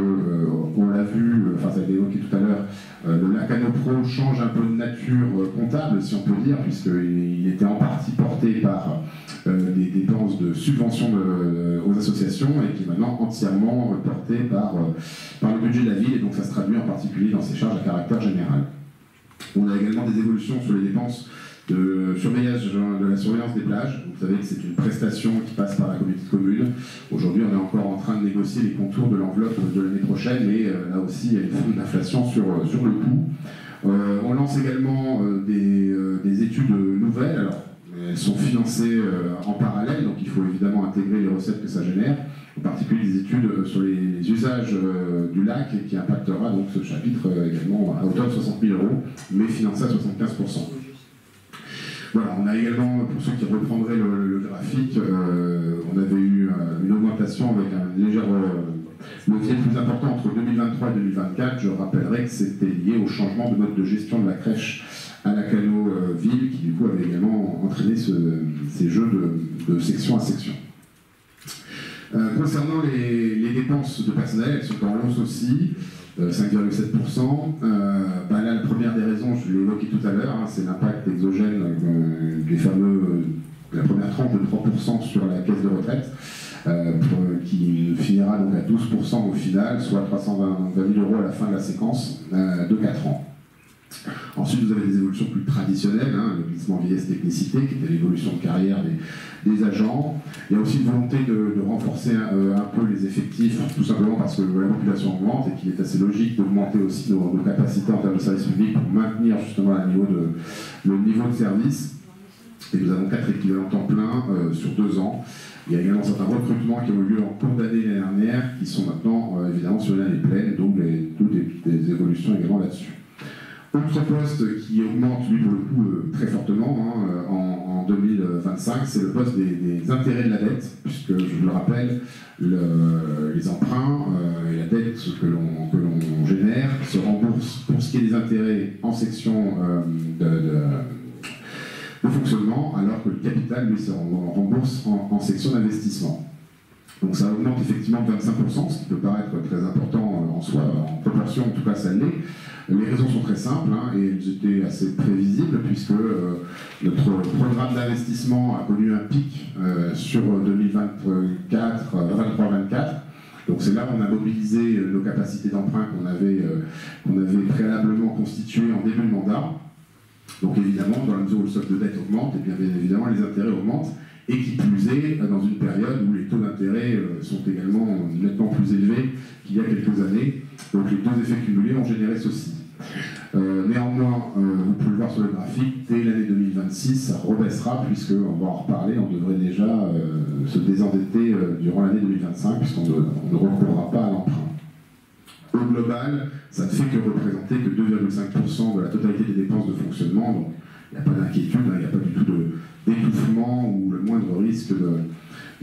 on l'a vu, ça a été évoqué tout à l'heure, le Lacano Pro change un peu de nature comptable, si on peut dire, puisqu'il était en partie porté par des dépenses de subvention aux associations et qui est maintenant entièrement porté par le budget de la ville, et donc ça se traduit en particulier dans ces charges à caractère général. On a également des évolutions sur les dépenses de la surveillance des plages. Vous savez que c'est une prestation qui passe par la communauté de communes. Aujourd'hui, on est encore en train de négocier les contours de l'enveloppe de l'année prochaine, mais là aussi, il y a une forme d'inflation sur le coût. On lance également des études nouvelles. Alors, elles sont financées en parallèle, donc il faut évidemment intégrer les recettes que ça génère, en particulier des études sur les usages du lac, qui impactera donc ce chapitre également à hauteur de 60 000 €, mais financé à 75%. Voilà, on a également, pour ceux qui reprendraient le graphique, on avait eu une augmentation avec un léger levier plus important entre 2023 et 2024. Je rappellerai que c'était lié au changement de mode de gestion de la crèche à Lacano Ville, qui du coup avait également entraîné ces jeux de section à section. Concernant les dépenses de personnel, elles sont en hausse aussi, 5,7%. Là, la première des raisons, je l'ai évoqué tout à l'heure, hein, c'est l'impact exogène de la première tranche de 3% sur la caisse de retraite, qui finira donc à 12% au final, soit 320 000 € à la fin de la séquence de 4 ans. Ensuite, vous avez des évolutions plus traditionnelles, hein, le glissement vieillesse-technicité, qui était l'évolution de carrière des agents. Il y a aussi une volonté de renforcer un peu les effectifs, tout simplement parce que la population augmente et qu'il est assez logique d'augmenter aussi nos capacités en termes de service public pour maintenir justement le niveau de service. Et nous avons 4 équivalents temps plein sur 2 ans. Il y a également certains recrutements qui ont eu lieu en cours d'année l'année dernière, qui sont maintenant évidemment sur l'année pleine, donc des évolutions également là-dessus. Autre poste qui augmente, lui, pour le coup, très fortement en 2025, c'est le poste des intérêts de la dette, puisque, je vous le rappelle, les emprunts et la dette que l'on génère se remboursent pour ce qui est des intérêts en section de fonctionnement, alors que le capital, lui, se rembourse en section d'investissement. Donc ça augmente effectivement de 25%, ce qui peut paraître très important en soi, en proportion en tout cas ça l'est. Les raisons sont très simples, hein, et elles étaient assez prévisibles, puisque notre programme d'investissement a connu un pic sur 2023-24. Donc c'est là où on a mobilisé nos capacités d'emprunt qu'on avait préalablement constituées en début de mandat. Donc évidemment, dans la mesure où le stock de dette augmente, et bien évidemment les intérêts augmentent, et qui plus est dans une période où les taux d'intérêt sont également nettement plus élevés qu'il y a quelques années. Donc les deux effets cumulés ont généré ceci. Néanmoins, vous pouvez le voir sur le graphique, dès l'année 2026, ça rebaissera, puisqu'on va en reparler, on devrait déjà se désendetter durant l'année 2025, puisqu'on ne recourra pas à l'emprunt. Au global, ça ne fait que représenter que 2,5% de la totalité des dépenses de fonctionnement, donc il n'y a pas d'inquiétude, il n'y a pas du tout d'étouffement ou le moindre risque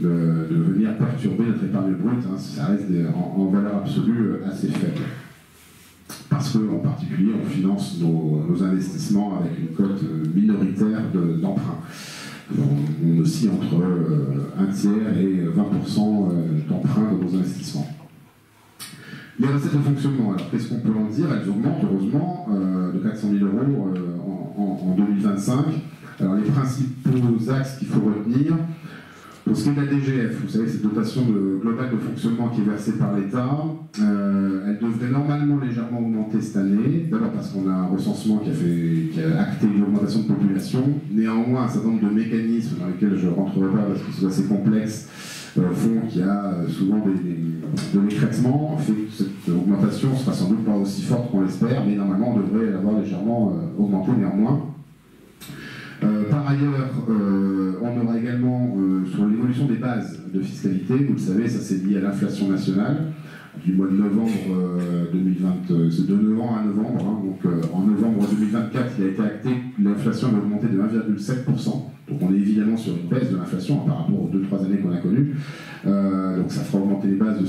de venir perturber notre épargne brute, hein, ça reste en valeur absolue assez faible. Parce qu'en particulier, on finance nos investissements avec une cote minoritaire d'emprunt. On oscille entre 1 tiers et 20% d'emprunt de nos investissements. Les recettes de fonctionnement, alors qu'est-ce qu'on peut en dire? Elles augmentent heureusement de 400 000 € en 2025. Alors les principaux axes qu'il faut retenir, pour ce qui est de la DGF, vous savez, cette dotation globale de fonctionnement qui est versée par l'État, elle devrait normalement légèrement augmenter cette année, d'abord parce qu'on a un recensement qui a acté une augmentation de population, néanmoins un certain nombre de mécanismes dans lesquels je ne rentrerai pas parce qu'ils sont assez complexes, font qu'il y a souvent de l'écrêtement, fait que cette augmentation sera sans doute pas aussi forte qu'on l'espère, mais normalement on devrait l'avoir légèrement augmenté néanmoins. Par ailleurs, on aura également sur l'évolution des bases de fiscalité, vous le savez, ça c'est lié à l'inflation nationale du mois de novembre 2020, c'est de novembre à novembre, hein, donc en novembre 2024 il a été acté que l'inflation va augmenter de 1,7%, donc on est évidemment sur une baisse de l'inflation hein, par rapport aux 2-3 années qu'on a connues, donc ça fera augmenter les bases de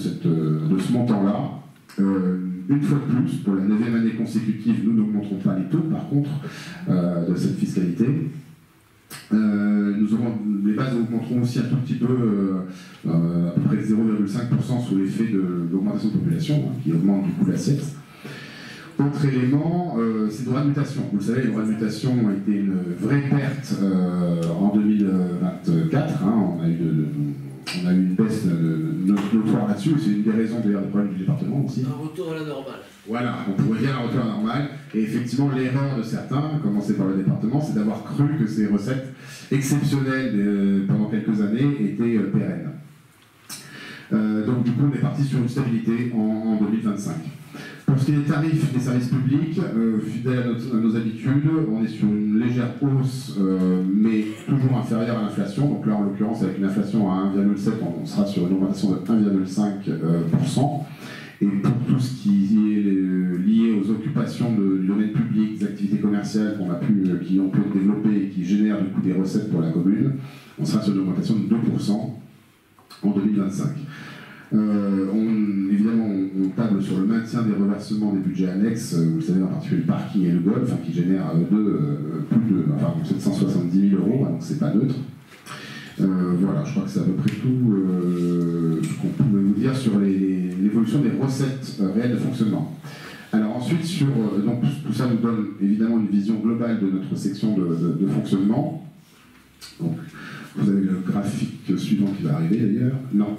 ce montant-là. Une fois de plus, pour la 9e année consécutive, nous n'augmenterons pas les taux, par contre, de cette fiscalité. Les bases augmenteront aussi un tout petit peu, à peu près 0,5% sous l'effet de l'augmentation de population, hein, qui augmente du coup l'assiette. Autre élément, c'est les droits de mutation. Vous le savez, les droits de mutation ont été une vraie perte en 2024. Hein, on a eu une baisse notoire là-dessus, c'est une des raisons d'ailleurs des problèmes du département aussi. Un retour à la normale. Voilà, on pourrait dire un retour à la normale. Et effectivement, l'erreur de certains, à commencer par le département, c'est d'avoir cru que ces recettes exceptionnelles pendant quelques années étaient pérennes. Donc du coup, on est parti sur une stabilité en 2025. Pour ce qui est des tarifs des services publics, fidèles à nos habitudes, on est sur une légère hausse, mais toujours inférieure à l'inflation. Donc là, en l'occurrence, avec une inflation à 1,7, on sera sur une augmentation de 1,5%. Et pour tout ce qui est lié aux occupations du domaine public, des activités commerciales qui ont pu être développées et qui génèrent du coup des recettes pour la commune, on sera sur une augmentation de 2% en 2025. Évidemment, on table sur le maintien des reversements des budgets annexes, vous le savez, en particulier le parking et le golf, hein, qui génèrent plus de 770 000 €, donc c'est pas neutre. Voilà, je crois que c'est à peu près tout ce qu'on pouvait vous dire sur l'évolution des recettes réelles de fonctionnement. Alors ensuite, donc, tout ça nous donne évidemment une vision globale de notre section de fonctionnement. Donc, vous avez le graphique suivant qui va arriver d'ailleurs. Non.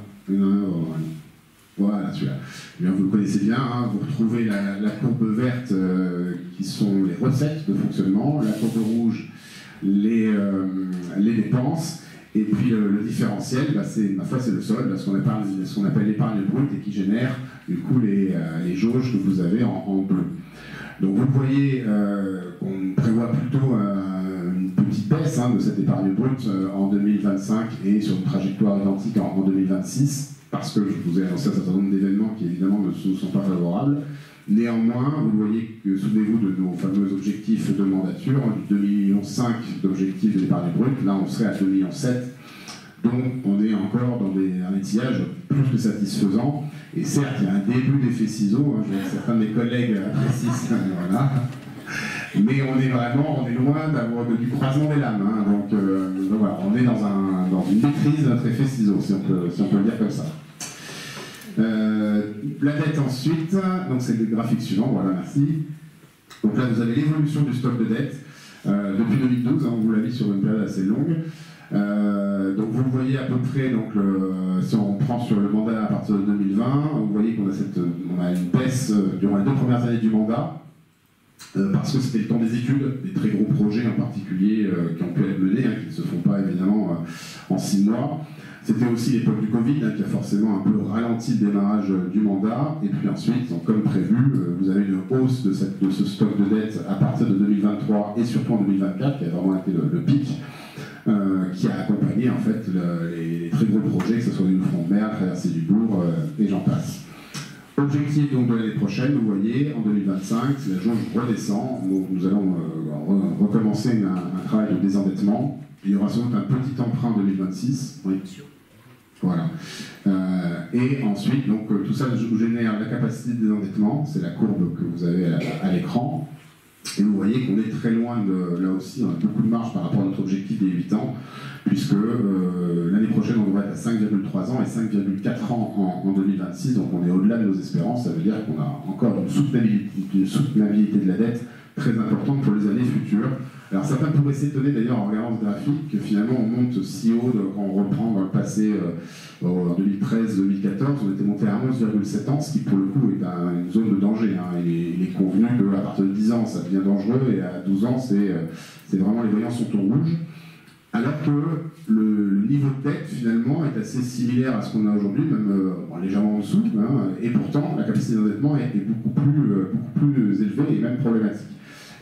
Voilà, celui-là. Vous le connaissez bien, hein, vous retrouvez la courbe verte qui sont les recettes de fonctionnement, la courbe rouge, les dépenses, et puis le différentiel, c'est le solde, ce qu'on appelle l'épargne brute et qui génère du coup les jauges que vous avez en bleu. Donc vous voyez qu'on prévoit plutôt une petite baisse de cette épargne brute en 2025 et sur une trajectoire identique en 2026, parce que je vous ai annoncé un certain nombre d'événements qui évidemment ne sont pas favorables. Néanmoins, vous voyez que, souvenez-vous de nos fameux objectifs de mandature, du 2,5 millions d'objectifs d'épargne brute, là on serait à 2,7 millions. Donc on est encore dans un étillage plus que satisfaisant. Et certes, il y a un début d'effet ciseau, je vois que certains de mes collègues apprécient, voilà. Mais on est loin d'avoir du croisement des lames. Hein, donc voilà, on est dans une maîtrise de notre effet ciseau, si on peut le dire comme ça. La dette ensuite, donc c'est le graphique suivant, voilà, merci. Donc là, vous avez l'évolution du stock de dette depuis 2012, on vous l'a mis sur une période assez longue. Donc vous voyez à peu près, donc, si on prend sur le mandat à partir de 2020, vous voyez qu'on a une baisse durant les 2 premières années du mandat, parce que c'était le temps des études, des très gros projets en particulier qui ont pu être menés, qui ne se font pas évidemment en 6 mois. C'était aussi l'époque du Covid qui a forcément un peu ralenti le démarrage du mandat. Et puis ensuite, donc, comme prévu, vous avez une hausse de ce stock de dette à partir de 2023 et surtout en 2024, qui a vraiment été le pic, qui a accompagné en fait les très gros projets, que ce soit du front de mer, traversée du Bourg et j'en passe. Objectif donc de l'année prochaine, vous voyez, en 2025, la jauge redescend, donc nous allons recommencer un travail de désendettement. Il y aura sans doute un petit emprunt en 2026. Oui. Voilà. Et ensuite, donc, tout ça génère la capacité de désendettement, c'est la courbe que vous avez à l'écran. Et vous voyez qu'on est très loin là aussi, on a beaucoup de marge par rapport à notre objectif des 8 ans, puisque l'année prochaine on devrait être à 5,3 ans et 5,4 ans en 2026, donc on est au-delà de nos espérances. Ça veut dire qu'on a encore une soutenabilité de la dette très importante pour les années futures, Alors certains pourraient s'étonner d'ailleurs en regardant ce graphique que finalement on monte si haut quand on reprend dans le passé, en 2013-2014, on était monté à 11,7 ans, ce qui pour le coup est une zone de danger. Hein. Il est convenu qu'à partir de 10 ans ça devient dangereux et à 12 ans c'est vraiment les voyants sont au rouge. Alors que le niveau de dette finalement est assez similaire à ce qu'on a aujourd'hui, même légèrement en dessous, hein, et pourtant la capacité d'endettement est beaucoup plus élevée et même problématique.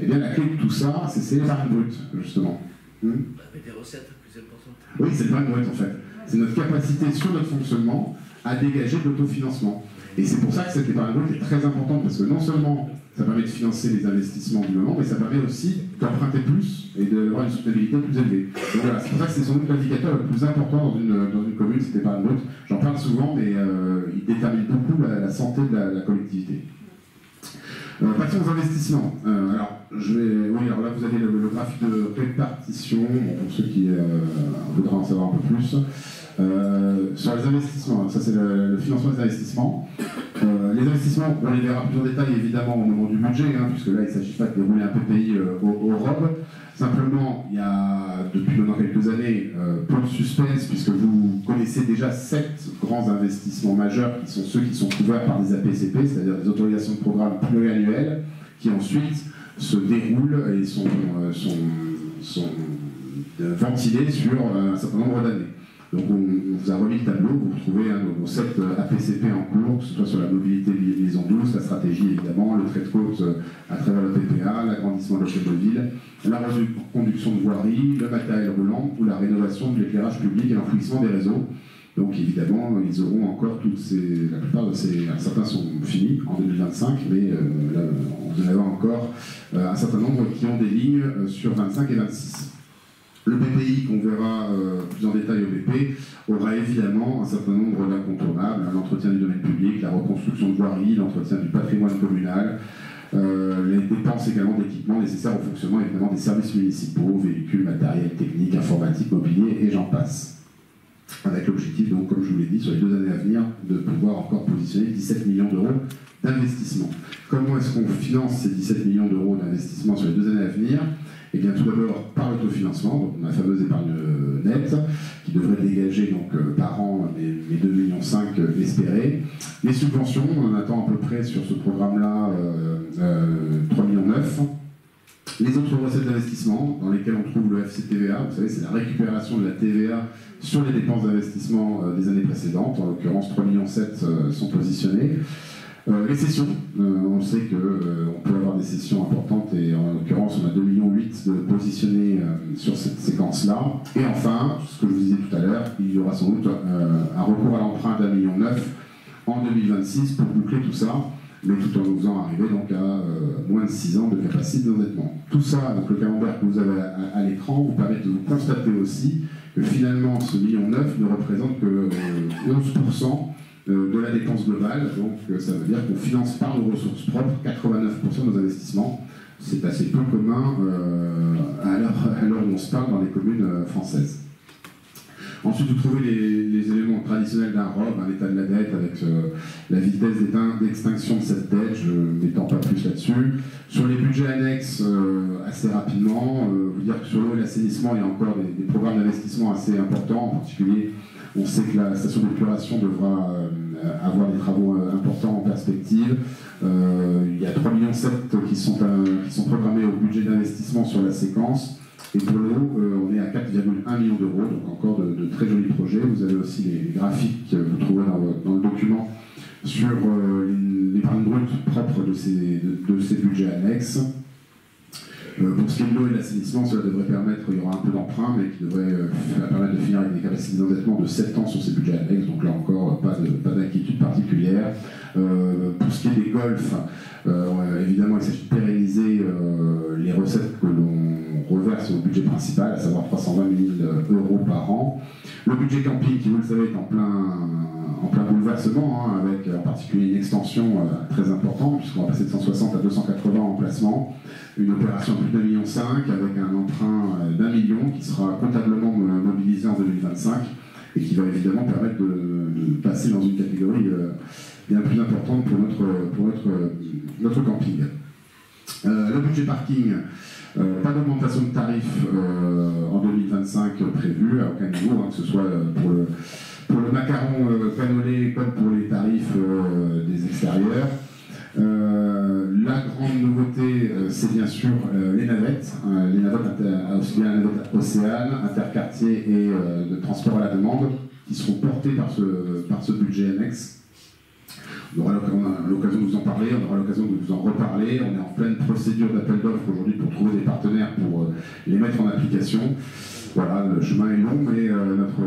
Eh bien, la clé de tout ça, c'est l'épargne brute, justement. Avec des recettes plus importantes. Oui, c'est l'épargne brute, en fait. C'est notre capacité sur notre fonctionnement à dégager de l'autofinancement. Et c'est pour ça que cette épargne brute est très importante, parce que non seulement ça permet de financer les investissements du moment, mais ça permet aussi d'emprunter plus et d'avoir une soutenabilité plus élevée. Donc voilà, c'est pour ça que c'est sans doute l'indicateur le plus important dans une commune, cette épargne brute. J'en parle souvent, mais il détermine beaucoup la santé de la collectivité. Passons aux investissements. Alors là vous avez le graphique de répartition, pour ceux qui voudraient en savoir un peu plus. Sur les investissements, ça c'est le financement des investissements. Les investissements, on les verra plus en détail évidemment au moment du budget, hein, puisque là il ne s'agit pas de dérouler un PPI au robe. Simplement, il y a depuis maintenant quelques années peu de suspense, puisque vous connaissez déjà 7 grands investissements majeurs qui sont ceux qui sont couverts par des APCP, c'est-à-dire des autorisations de programme pluriannuelles, qui ensuite se déroulent et sont ventilées sur un certain nombre d'années. Donc on vous a remis le tableau, vous retrouvez nos 7 APCP en cours, que ce soit sur la mobilité liaison douce, la stratégie évidemment, le trait de côte à travers le PPA, l'agrandissement de l'hôtel de ville, la reconduction de voirie, le matériel roulant ou la rénovation de l'éclairage public et l'enfouissement des réseaux. Donc évidemment, ils auront encore la plupart de ces... Certains sont finis en 2025, mais là, on en a encore un certain nombre qui ont des lignes sur 25 et 26. Le BPI, qu'on verra plus en détail au BP, aura évidemment un certain nombre d'incontournables, l'entretien du domaine public, la reconstruction de voirie, l'entretien du patrimoine communal, les dépenses également d'équipements nécessaires au fonctionnement évidemment des services municipaux, véhicules, matériel technique, informatique, mobilier et j'en passe. Avec l'objectif, donc, comme je vous l'ai dit, sur les 2 années à venir, de pouvoir encore positionner 17 millions d'euros d'investissement. Comment est-ce qu'on finance ces 17 millions d'euros d'investissement sur les 2 années à venir ? Eh bien, tout d'abord par l'autofinancement, donc ma fameuse épargne nette, qui devrait dégager donc, par an les 2,5 millions espérés. Les subventions, on en attend à peu près sur ce programme-là 3,9 millions. Les autres recettes d'investissement, dans lesquelles on trouve le FCTVA, vous savez, c'est la récupération de la TVA sur les dépenses d'investissement des années précédentes, en l'occurrence 3,7 millions sont positionnés. Les cessions, on sait qu'on peut avoir des cessions importantes et en l'occurrence on a 2,8 millions de positionnés sur cette séquence-là. Et enfin, ce que je vous disais tout à l'heure, il y aura sans doute un recours à l'emprunt d'1,9 million en 2026 pour boucler tout ça, mais tout en nous faisant arriver donc à moins de 6 ans de capacité d'endettement. Tout ça, donc le camembert que vous avez à l'écran, vous permet de vous constater aussi que finalement ce 1,9 million ne représente que 11% de la dépense globale, donc ça veut dire qu'on finance par nos ressources propres 89% de nos investissements. C'est assez peu commun à l'heure où on se parle dans les communes françaises. Ensuite, vous trouvez les éléments traditionnels d'un ROB, un état de la dette avec la vitesse d'extinction de cette dette, je ne m'étends pas plus là-dessus. Sur les budgets annexes, assez rapidement, vous dire que sur l'eau et l'assainissement, il y a encore des programmes d'investissement assez importants, en particulier on sait que la station d'épuration devra avoir des travaux importants en perspective. Il y a 3,7 millions qui sont programmés au budget d'investissement sur la séquence. Et pour l'eau, on est à 4,1 millions d'euros, donc encore de très jolis projets. Vous avez aussi les graphiques que vous trouverez dans le document sur l'épargne brute propre de ces budgets annexes. Pour ce qui est de l'eau et de l'assainissement, cela devrait permettre, il y aura un peu d'emprunt, mais qui devrait permettre de finir avec des capacités d'endettement de 7 ans sur ces budgets annexes, donc là encore, pas d'inquiétude particulière. Pour ce qui est des golfs, évidemment, il s'agit de pérenniser les recettes que l'on reverse au budget principal, à savoir 320 000 euros par an. Le budget camping, qui vous le savez, est en plein bouleversement, hein, avec en particulier une extension très importante, puisqu'on va passer de 160 à 280 emplacements, une opération de plus d'1,5 million avec un emprunt d'1 million qui sera comptablement mobilisé en 2025 et qui va évidemment permettre de passer dans une catégorie bien plus importante pour notre camping. Le budget parking, Pas d'augmentation de tarifs en 2025 prévue à aucun niveau, que ce soit pour le macaron cannelé comme pour les tarifs des extérieurs. La grande nouveauté, c'est bien sûr les navettes aussi bien la navette Océane, interquartier et de transport à la demande, qui seront portés par ce budget annexe. On aura l'occasion de vous en parler, on aura l'occasion de vous en reparler. On est en pleine procédure d'appel d'offres aujourd'hui pour trouver des partenaires pour les mettre en application. Voilà, le chemin est long, mais notre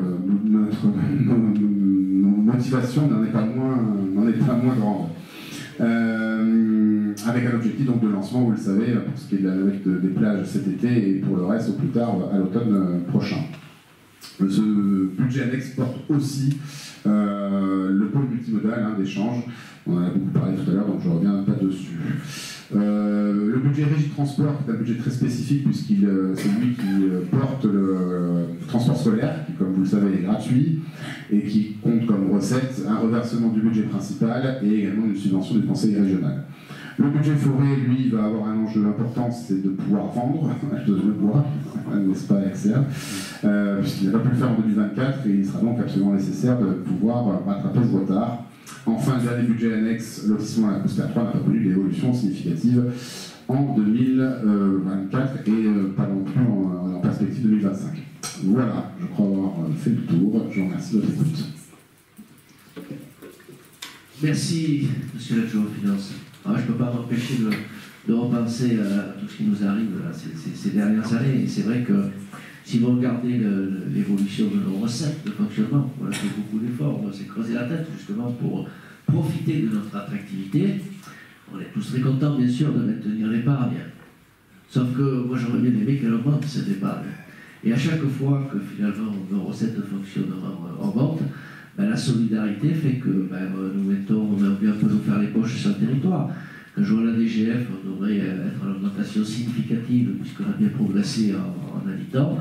motivation n'en est pas moins grande. Avec un objectif donc de lancement, vous le savez, pour ce qui est de la navette des plages cet été et pour le reste au plus tard à l'automne prochain. Ce budget annexe porte aussi le pôle multimodal d'échange. On en a beaucoup parlé tout à l'heure, donc je ne reviens pas dessus. Le budget régie de transport est un budget très spécifique puisqu'il c'est lui qui porte le transport scolaire, qui, comme vous le savez, est gratuit et qui compte comme recette un reversement du budget principal et également une subvention du conseil régional. Le budget forêt, lui, va avoir un enjeu important, c'est de pouvoir vendre le bois, n'est-ce pas, Axel, puisqu'il n'a pas pu le faire en 2024 et il sera donc absolument nécessaire de pouvoir rattraper ce retard. Enfin, le dernier budget annexe, lotissement à la Costa 3 n'a pas connu d'évolution significative en 2024 et pas non plus en perspective 2025. Voilà, je crois avoir fait le tour. Je vous remercie de votre écoute. Merci, monsieur l'adjoint aux finances. Alors, je ne peux pas m'empêcher de repenser à tout ce qui nous arrive là, ces dernières années. Et c'est vrai que si vous regardez l'évolution de nos recettes de fonctionnement, on a fait beaucoup d'efforts, on s'est creusé la tête justement pour profiter de notre attractivité. On est tous très contents, bien sûr, de maintenir l'épargne. Sauf que moi, j'aurais bien aimé qu'elle augmente cette épargne. Et à chaque fois que finalement nos recettes de fonctionnement augmentent, ben, la solidarité fait que nous mettons, on a un peu nous faire les poches sur le territoire. Quand je vois la DGF, on devrait être en augmentation significative puisqu'on a bien progressé en habitants.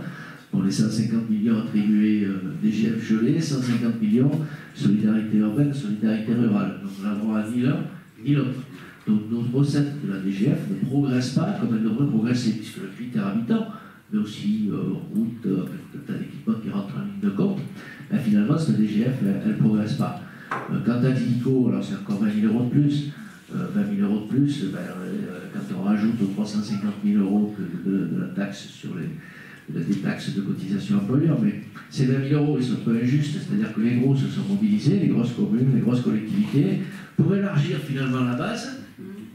Pour les 150 millions attribués DGF gelé, 150 millions solidarité urbaine, solidarité rurale. Donc on n'a droit à ni l'un ni l'autre. Donc nos recettes de la DGF ne progressent pas comme elles devraient progresser puisque le critère habitant, mais aussi route, avec tas d'équipements qui rentrent en ligne de compte, ben, finalement cette DGF elle ne progresse pas. Quant à l'ICO, alors c'est encore 20 000 euros de plus. 20 000 euros de plus, quand on rajoute aux 350 000 euros de la taxe sur des taxes de cotisation employeur, mais ces 20 000 euros, ils sont peu injustes, c'est-à-dire que les gros se sont mobilisés, les grosses communes, les grosses collectivités, pour élargir finalement la base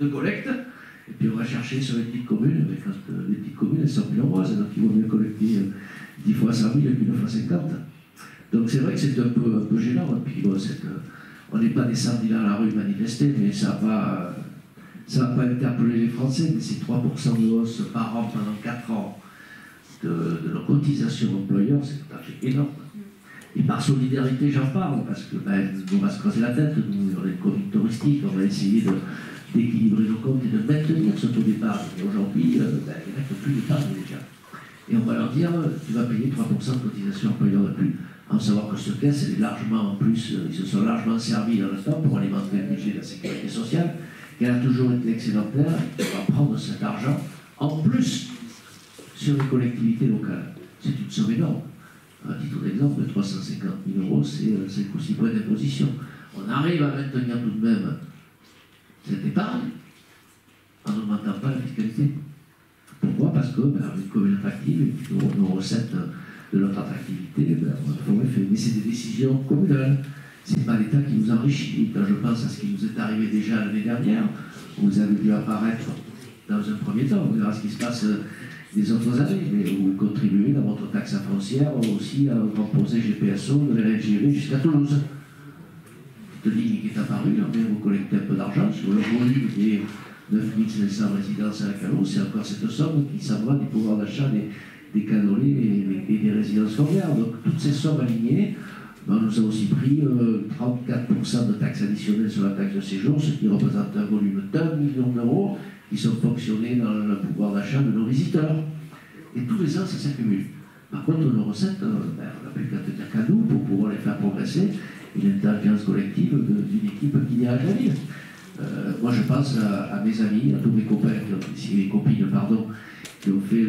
de collecte, et puis on va chercher sur les petites communes, mais quand les petites communes, elles sont plus nombreuses, donc il vaut mieux collecter 10 fois 100 000 et puis 9 fois 50. Donc c'est vrai que c'est un peu gênant, et puis bon, on n'est pas descendu dans la rue manifester, mais ça va pas interpeller les Français, mais c'est 3% de hausse par an pendant 4 ans de nos cotisations employeurs, c'est tout à fait énorme. Et par solidarité, j'en parle, parce que on va se creuser la tête, nous, on est une commune touristique, on va essayer d'équilibrer nos comptes et de maintenir ce taux d'épargne. Et aujourd'hui, il n'y a plus d'épargne déjà. Et on va leur dire, tu vas payer 3% de cotisation employeur de plus. En savoir que ce caisse, elle est largement en plus, ils se sont largement servis dans le temps pour alimenter le budget de la sécurité sociale, qu'elle a toujours été excédentaire, et qu'on va prendre cet argent en plus sur les collectivités locales. C'est une somme énorme. À titre d'exemple, 350 000 euros, c'est 5 ou 6 points d'imposition. On arrive à maintenir tout de même cette épargne en n'augmentant pas la fiscalité. Pourquoi? Parce que une commune attractive, nos recettes de notre attractivité, mais c'est des décisions communales. Ce n'est pas l'État qui nous enrichit. Quand je pense à ce qui nous est arrivé déjà l'année dernière, vous avez dû apparaître dans un premier temps, on verra ce qui se passe les autres années, mais vous contribuez dans votre taxe foncière aussi à remposer GPSO de la LGV jusqu'à Toulouse. Cette ligne qui est apparue, vous collectez un peu d'argent sur le volume des 9 500 résidences à la Cano, c'est encore cette somme qui s'en va du pouvoir d'achat des canolés et des résidences foncières. Donc toutes ces sommes alignées, on nous a aussi pris 34% de taxes additionnelles sur la taxe de séjour, ce qui représente un volume d'1 million d'euros qui sont fonctionnés dans le pouvoir d'achat de nos visiteurs. Et tous les ans, ça s'accumule. Par contre, nos recettes, on n'a plus qu'à tenir qu'à nous pour pouvoir les faire progresser, et l'intelligence collective d'une équipe qui dirige la ville. Moi, je pense à mes amis, à tous mes copains, mes copines, pardon, qui ont fait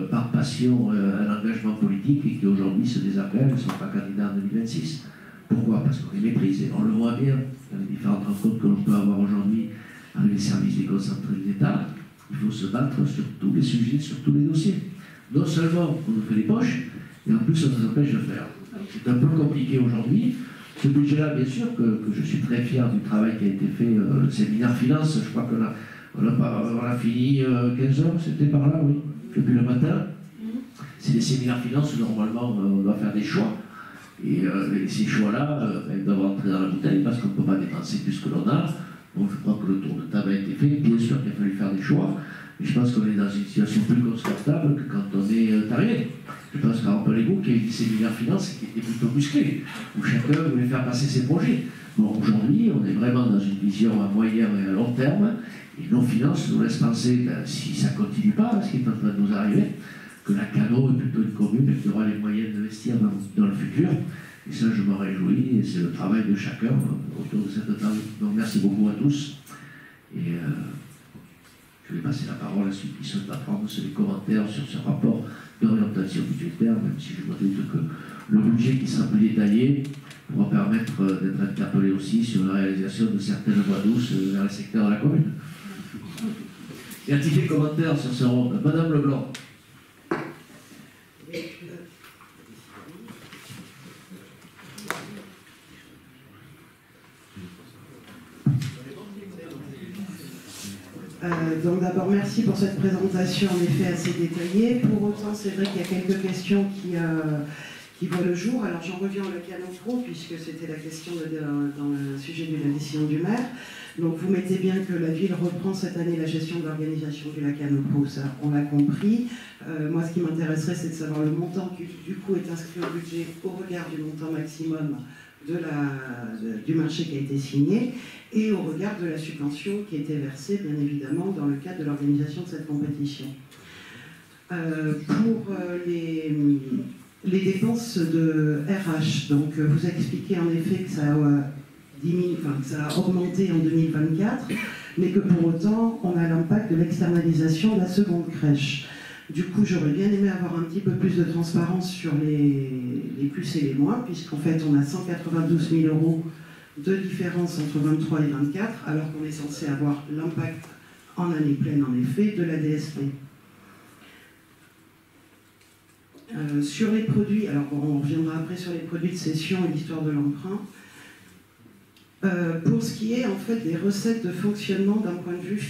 par passion un engagement politique et qui aujourd'hui se désengagent, ne sont pas candidats en 2026. Pourquoi? Parce qu'on les méprise. Et on le voit bien dans les différentes rencontres que l'on peut avoir aujourd'hui avec les services déconcentrés de l'État. Il faut se battre sur tous les sujets, sur tous les dossiers. Non seulement on nous fait les poches, et en plus on nous empêche de faire. C'est un peu compliqué aujourd'hui. Ce budget-là, bien sûr, que je suis très fier du travail qui a été fait, le séminaire finance, je crois qu'on a fini 15 heures, c'était par là, oui, depuis le matin. C'est des séminaires finance où normalement on doit faire des choix. Et ces choix-là, ils doivent rentrer dans la bouteille parce qu'on ne peut pas dépenser plus que l'on a. Donc je crois que le tour de table a été fait. Bien sûr qu'il a fallu faire des choix. Mais je pense qu'on est dans une situation plus confortable que quand on est arrivé. Je pense qu'à rappelez-vous qu'il y a eu des séminaires finances qui étaient plutôt musclés, où chacun voulait faire passer ses projets. Bon, aujourd'hui, on est vraiment dans une vision à moyen et à long terme. Et nos finances nous laissent penser, si ça ne continue pas, ce qui est en train de nous arriver, que la Cano est plutôt une commune qui aura les moyens d'investir dans le futur. Et ça, je m'en réjouis, et c'est le travail de chacun autour de cette table. Donc merci beaucoup à tous. Et je vais passer la parole à ceux qui sont à prendre sur les commentaires sur ce rapport d'orientation budgétaire, même si je me doute que le budget qui sera plus détaillé pourra permettre d'être interpellé aussi sur la réalisation de certaines voies douces vers le secteur de la commune. Y a-t-il des commentaires sur ce rapport? Madame Leblanc. Donc d'abord, merci pour cette présentation en effet assez détaillée. Pour autant, c'est vrai qu'il y a quelques questions qui voient le jour. Alors j'en reviens au Lacano Pro, puisque c'était la question dans le sujet de la décision du maire. Donc vous mettez bien que la ville reprend cette année la gestion de l'organisation du Lacano Pro, ça on l'a compris. Moi ce qui m'intéresserait, c'est de savoir le montant qui du coup est inscrit au budget au regard du montant maximum du marché qui a été signé et au regard de la subvention qui a été versée, bien évidemment, dans le cadre de l'organisation de cette compétition. Pour les dépenses de RH, donc vous expliquez en effet que ça a augmenté en 2024, mais que pour autant, on a l'impact de l'externalisation de la seconde crèche. Du coup, j'aurais bien aimé avoir un petit peu plus de transparence sur les plus et les moins, puisqu'en fait, on a 192 000 € de différence entre 23 et 24, alors qu'on est censé avoir l'impact en année pleine, en effet, de la DSP. Sur les produits, alors on reviendra après sur les produits de cession et l'histoire de l'emprunt. Pour ce qui est en fait des recettes de fonctionnement d'un point de vue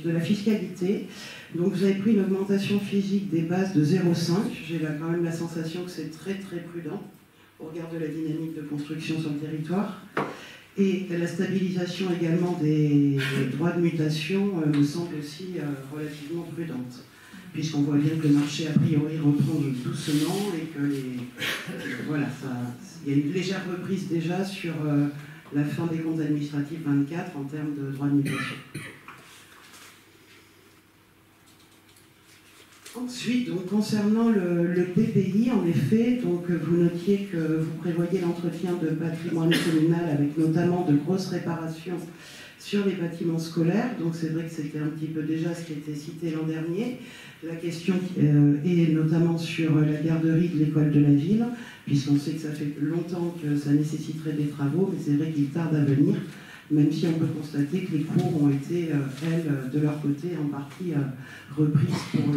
de la fiscalité, donc vous avez pris une augmentation physique des bases de 0,5. J'ai là quand même la sensation que c'est très très prudent au regard de la dynamique de construction sur le territoire. Et la stabilisation également des droits de mutation me semble aussi relativement prudente, puisqu'on voit bien que le marché a priori reprend doucement et que voilà, il y a une légère reprise déjà sur la fin des comptes administratifs 24 en termes de droits de mutation. Ensuite, donc, concernant le PPI, en effet, donc, vous notiez que vous prévoyez l'entretien de patrimoine communal avec notamment de grosses réparations sur les bâtiments scolaires. Donc c'est vrai que c'était un petit peu déjà ce qui était cité l'an dernier. La question est notamment sur la garderie de l'école de la ville, puisqu'on sait que ça fait longtemps que ça nécessiterait des travaux, mais c'est vrai qu'il tarde à venir, même si on peut constater que les cours ont été, elles, de leur côté, en partie reprises pour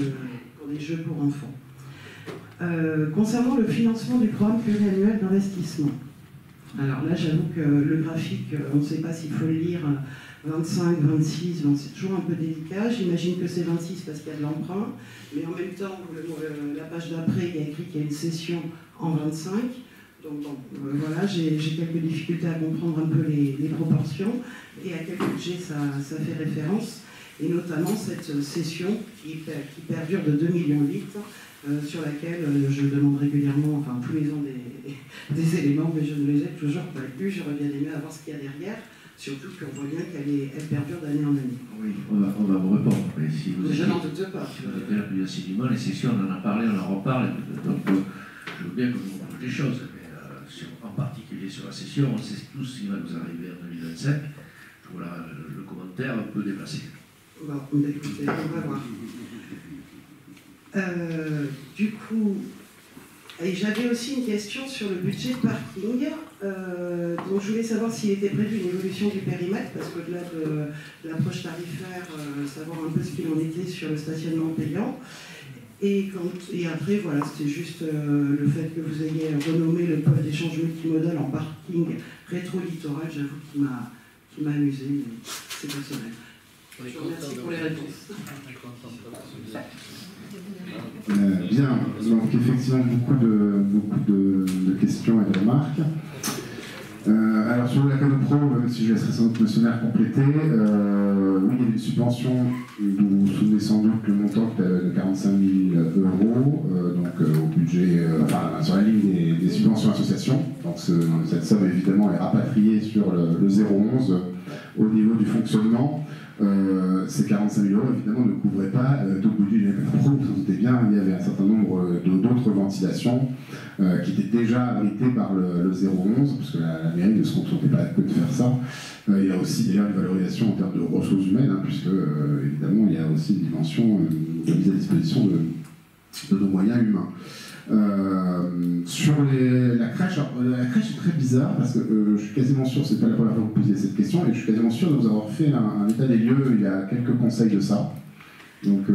les jeux pour enfants. Concernant le financement du programme pluriannuel d'investissement, alors là, j'avoue que le graphique, on ne sait pas s'il faut le lire 25, 26, c'est toujours un peu délicat. J'imagine que c'est 26 parce qu'il y a de l'emprunt, mais en même temps, la page d'après, il y a écrit qu'il y a une session en 25. Donc bon, voilà, j'ai quelques difficultés à comprendre un peu les proportions et à quel budget ça fait référence, et notamment cette session qui perdure de 2,8 millions, sur laquelle je demande régulièrement, enfin tous les ans, des éléments, mais je ne les ai toujours pas eus. J'aurais bien aimé avoir ce qu'il y a derrière, surtout qu'on voit bien qu'elle perdure d'année en année. Oui, on va vous répondre. Mais si vous je n'en doute pas. Si vous êtes là plus assidûment, les sessions, on en a parlé, on en reparle. Donc je veux bien que vous parlez des choses, mais en particulier sur la session, on sait tous ce qui va nous arriver en 2025. Voilà le commentaire un peu déplacé. Bon, écoutez, on va voir. Du coup, et j'avais aussi une question sur le budget de parking. Donc je voulais savoir s'il était prévu une évolution du périmètre, parce qu'au-delà de l'approche tarifaire, savoir un peu ce qu'il en était sur le stationnement payant. Et après, voilà, c'était juste le fait que vous ayez renommé le pôle d'échange multimodal en parking rétro-littoral, j'avoue qu'il m'a amusé, mais c'est personnel. Je vous remercie pour les réponses. Bien, donc effectivement beaucoup de questions et de remarques. Alors sur la Canopro, même si je laisserai sans doute le maire compléter, oui, il y a une subvention, vous vous souvenez sans doute le montant de 45 000 euros, donc au budget, enfin sur la ligne des subventions associations. Donc cette somme évidemment est rapatriée sur le 011 au niveau du fonctionnement. Ces 45 000 euros évidemment ne couvraient pas tout le budget de la Canopro, vous vous doutez bien, il y avait un certain nombre d'autres ventilations qui étaient déjà abritées par le 011, parce que la mairie ne se contentait pas que de faire ça. Il y a aussi d'ailleurs une valorisation en termes de ressources humaines, hein, puisque évidemment il y a aussi une dimension de mise à disposition de nos moyens humains. Sur la crèche, la crèche est très bizarre parce que je suis quasiment sûr, c'est pas la première fois que vous posiez cette question, et je suis quasiment sûr de vous avoir fait un état des lieux il y a quelques conseils de ça. Donc je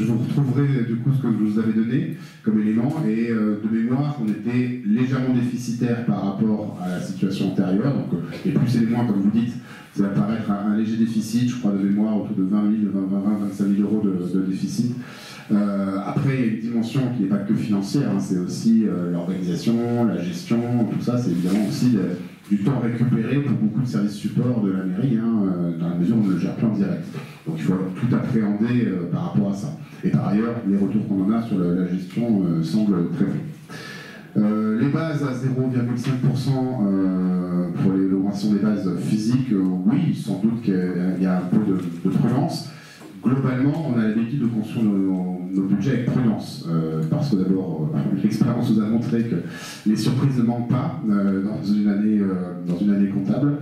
vous retrouverai du coup ce que je vous avais donné comme élément, et de mémoire on était légèrement déficitaire par rapport à la situation antérieure, donc et plus et moins comme vous dites, ça va paraître un léger déficit, je crois de mémoire autour de 20 25 000 euros de déficit. Après, il y a une dimension qui n'est pas que financière, hein, c'est aussi l'organisation, la gestion, tout ça, c'est évidemment aussi du temps récupéré pour beaucoup de services support de la mairie, hein, dans la mesure où on le gère plus en direct. Donc il faut tout appréhender par rapport à ça. Et par ailleurs, les retours qu'on en a sur la gestion semblent très bons. Les bases à 0,5% pour l'augmentation des bases physiques, oui, sans doute qu'il y a un peu de prudence. Globalement, on a l'habitude de construire nos budgets avec prudence, parce que d'abord, l'expérience nous a montré que les surprises ne manquent pas dans une année comptable.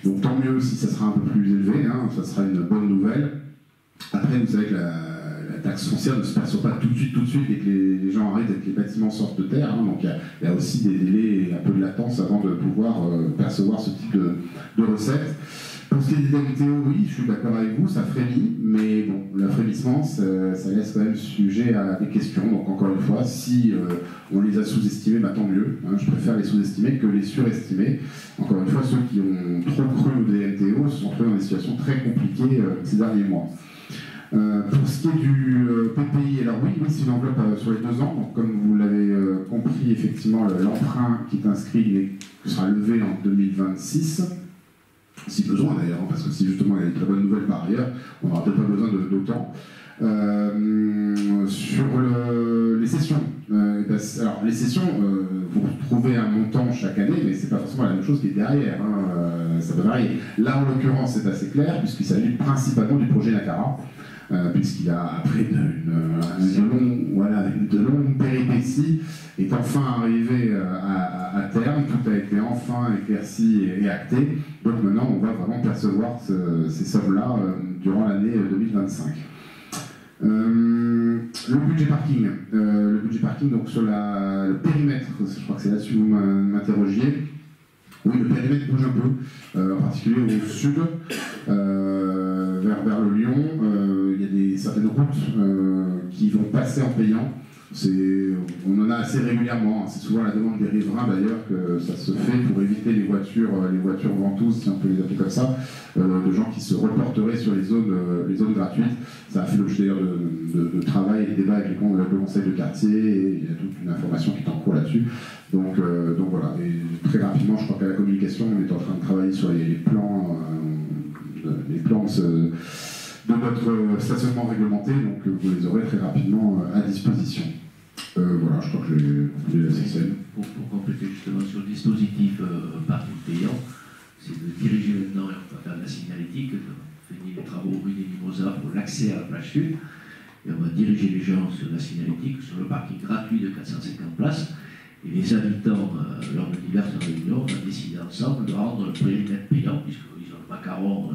Donc tant mieux si ça sera un peu plus élevé, hein, ça sera une bonne nouvelle. Après, vous savez que la taxe foncière ne se perçoit pas tout de suite, et que les gens arrivent et que les bâtiments sortent de terre, hein, donc il y a aussi des délais et un peu de latence avant de pouvoir percevoir ce type de recettes. Pour ce qui est des DMTO, oui, je suis d'accord avec vous, ça frémit, mais bon, le frémissement, ça laisse quand même sujet à des questions. Donc encore une fois, si on les a sous-estimés, bah, tant mieux. Hein, je préfère les sous-estimer que les surestimer. Encore une fois, ceux qui ont trop cru au DMTO se sont trouvés dans des situations très compliquées ces derniers mois. Pour ce qui est du PPI, alors oui, c'est une enveloppe sur les 2 ans. Donc comme vous l'avez compris, effectivement, l'emprunt qui est inscrit sera levé en 2026. Si besoin d'ailleurs, parce que si justement il y a une très bonne nouvelle par ailleurs, on n'aura peut-être pas besoin d'autant. Sur les sessions, alors les sessions, vous retrouvez un montant chaque année, mais c'est pas forcément la même chose qui est derrière, hein, ça peut varier. Là en l'occurrence c'est assez clair, puisqu'il s'agit principalement du projet Nakara, puisqu'il a, après de longues péripéties, est enfin arrivé à terme, tout a été enfin éclairci et acté. Donc maintenant, on va vraiment percevoir ces sommes-là durant l'année 2025. Le budget parking, donc sur le périmètre, je crois que c'est là-dessus que vous m'interrogiez. Oui, le périmètre bouge un peu, en particulier au sud, vers le Lyon. Il y a certaines routes qui vont passer en payant. On en a assez régulièrement, hein. C'est souvent la demande des riverains d'ailleurs que ça se fait pour éviter les voitures ventouses, si on peut les appeler comme ça, de gens qui se reporteraient sur les zones gratuites. Ça a fait l'objet d'ailleurs de travail et de débat avec le conseil de quartier, et il y a toute une information qui est en cours là-dessus. Donc voilà, et très rapidement, je crois qu'à la communication, on est en train de travailler sur les plans de notre stationnement réglementé, donc vous les aurez très rapidement à disposition. Voilà, je crois que j'ai la scène. Pour compléter justement sur le dispositif parking payant, c'est de diriger maintenant, et on va faire de la signalétique, on finit les travaux rue des Mimosas pour l'accès à la plage sud, et on va diriger les gens sur la signalétique, sur le parking gratuit de 450 places, Et les habitants, lors de diverses réunions, ont décidé ensemble de rendre le périmètre payant, puisqu'ils ont le macaron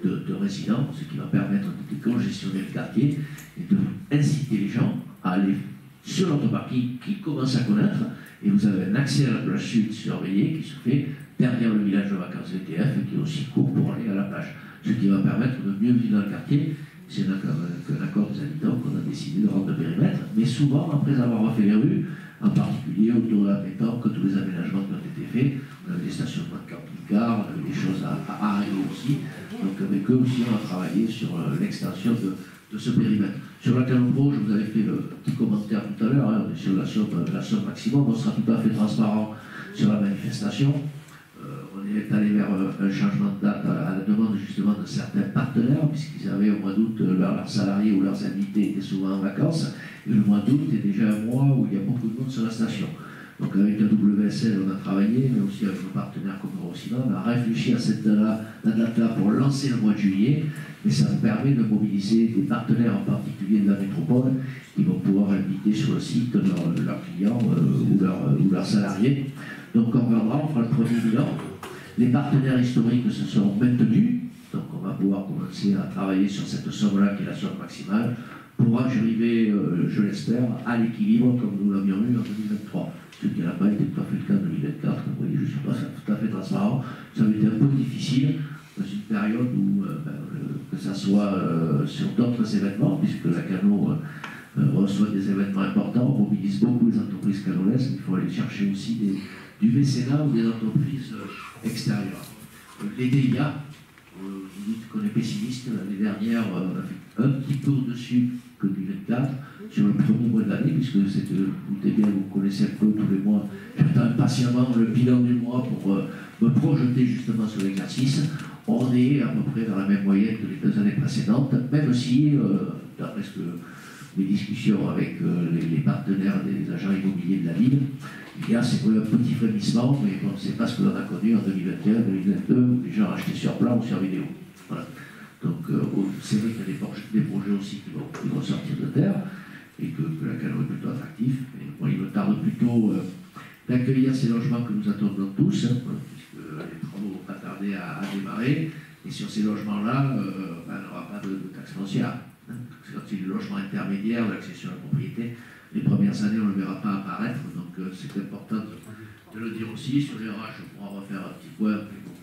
de résidents, ce qui va permettre de décongestionner le quartier et d'inciter les gens à aller sur notre parking qui commence à connaître, et vous avez un accès à la plage sud surveillée qui se fait derrière le village de vacances VTF et qui est aussi court pour aller à la plage. Ce qui va permettre de mieux vivre dans le quartier. C'est un accord des habitants qu'on a décidé de rendre le périmètre, mais souvent, après avoir refait les rues, en particulier autour de la pétanque, tous les aménagements qui ont été faits, on avait des stationnements de camping-car, on avait des choses à arrêter aussi. Donc avec eux aussi, on a travaillé sur l'extension de ce périmètre. Sur la Canopro, je vous avais fait le petit commentaire tout à l'heure, hein, sur la somme maximum, on sera tout à fait transparent sur la manifestation. On est allé vers un changement de date à la demande justement de certains partenaires, puisqu'ils avaient au mois d'août leurs salariés ou leurs invités étaient souvent en vacances, et le mois d'août est déjà un mois où il y a beaucoup de monde sur la station. Donc avec la WSL, on a travaillé, mais aussi avec nos partenaires comme Eurocinéma, on a réfléchi à cette date-là pour lancer le mois de juillet, et ça nous permet de mobiliser des partenaires, en particulier de la métropole, qui vont pouvoir inviter sur le site leurs clients ou leurs salariés. Donc on reviendra, on fera le premier bilan. Les partenaires historiques se seront maintenus, donc on va pouvoir commencer à travailler sur cette somme-là qui est la somme maximale, pour arriver, je l'espère, à l'équilibre comme nous l'avions eu en 2023. Ce qui n'a pas été tout à fait le cas en 2024, vous voyez, je ne suis pas tout à fait transparent. Ça a été un peu difficile dans une période où, que ce soit sur d'autres événements, puisque la Cano reçoit des événements importants, on mobilise beaucoup les entreprises canolaises, il faut aller chercher aussi du mécénat ou des entreprises extérieures. Les DIA, vous dites qu'on est pessimiste, l'année dernière, on a fait un petit peu au-dessus que 2024, sur le premier mois de l'année, puisque vous doutez bien, vous connaissez un peu tous les mois, j'attends impatiemment le bilan du mois pour me projeter justement sur l'exercice. On est à peu près dans la même moyenne que les 2 années précédentes, même si, d'après mes discussions avec les partenaires des agents immobiliers de la ville, il y a c'est un petit frémissement, mais bon, c'est pas ce que l'on a connu en 2021, 2022, où les gens achetaient sur plan ou sur vidéo. Voilà. Donc c'est vrai qu'il y a des projets aussi qui vont sortir de terre, et que la Cano est plutôt attractif. Et bon, il me tarde plutôt d'accueillir ces logements que nous attendons tous, hein, puisque les travaux ne vont pas tarder à démarrer. Et sur ces logements-là, on n'aura pas de taxe foncière. Hein, quand c'est le logement intermédiaire, l'accession à la propriété, les premières années, on ne le verra pas apparaître. Donc c'est important de le dire aussi. Sur les RH, on pourra refaire un petit point. Mais bon,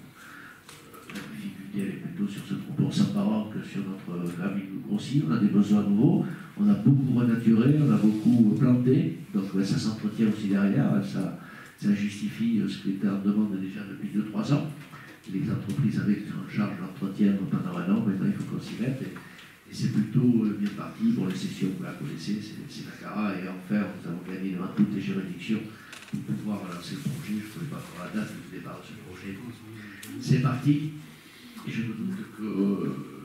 la difficulté, elle est plutôt sur ce 3% par an que sur notre famille aussi. On a des besoins nouveaux. On a beaucoup renaturé, on a beaucoup planté. Donc ça s'entretient aussi derrière. Ça justifie ce qui était en demande déjà depuis 2-3 ans. Les entreprises avaient en charge l'entretien pendant 1 an. Maintenant, il faut qu'on s'y mette. Et c'est plutôt bien parti pour les sessions, vous la connaissez, c'est la CARA, et enfin, nous avons gagné devant toutes les juridictions pour pouvoir lancer le projet. Je ne pouvais pas faire la date du départ de ce projet. C'est parti, et je me doute que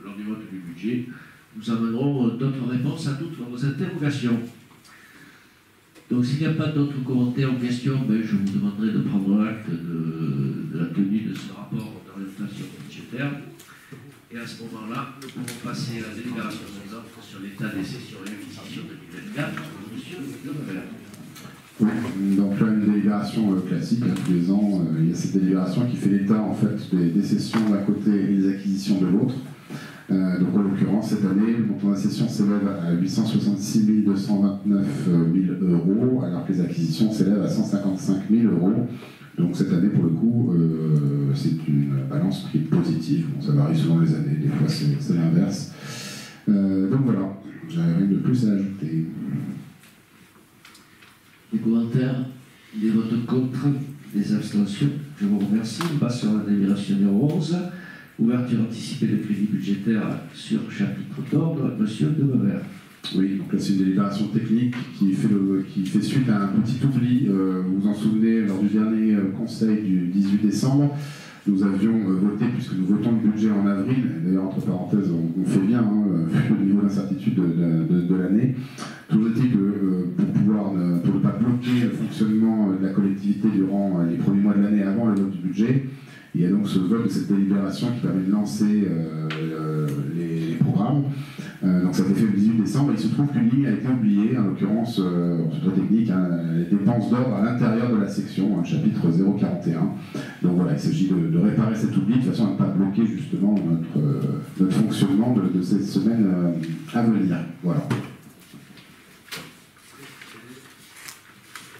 lors du vote du budget, nous amènerons d'autres réponses à toutes vos interrogations. Donc s'il n'y a pas d'autres commentaires ou questions, je vous demanderai de prendre acte de la tenue de ce rapport d'orientation budgétaire. Et à ce moment-là, nous pouvons passer à la délibération de l'offre sur l'état des sessions et acquisitions 2024. Monsieur Demevert. Oui, donc là, une délibération classique, tous les ans, il y a cette délibération qui fait l'état en fait des sessions d'un côté et des acquisitions de l'autre. Donc en l'occurrence, cette année, le montant de la session s'élève à 866 229 000 euros, alors que les acquisitions s'élèvent à 155 000 euros. Donc cette année, pour le coup, c'est une balance qui est positive. Bon, ça varie selon les années, des fois c'est l'inverse. Donc voilà, j'avais rien de plus à ajouter. Des commentaires, des votes contre, des abstentions. Je vous remercie. On passe sur la délibération numéro 11. Ouverture anticipée de crédit budgétaire sur chapitre d'ordre. Monsieur Demevert. Oui, donc là c'est une délibération technique qui fait suite à un petit oubli. Vous vous en souvenez, lors du dernier conseil du 18 décembre, nous avions voté, puisque nous votons le budget en avril, d'ailleurs entre parenthèses on fait bien, vu le niveau d'incertitude de l'année, toujours est-il que pour ne pas bloquer le fonctionnement de la collectivité durant les premiers mois de l'année avant le vote du budget, il y a donc ce vote de cette délibération qui permet de lancer les programmes. Donc cette été fait le 18 décembre. Il se trouve qu'une ligne a été oubliée, en l'occurrence, c'est très technique, hein, les dépenses d'ordre à l'intérieur de la section, chapitre 041. Donc voilà, il s'agit de réparer cet oubli de façon à ne pas bloquer justement notre fonctionnement de cette semaine à venir. Voilà.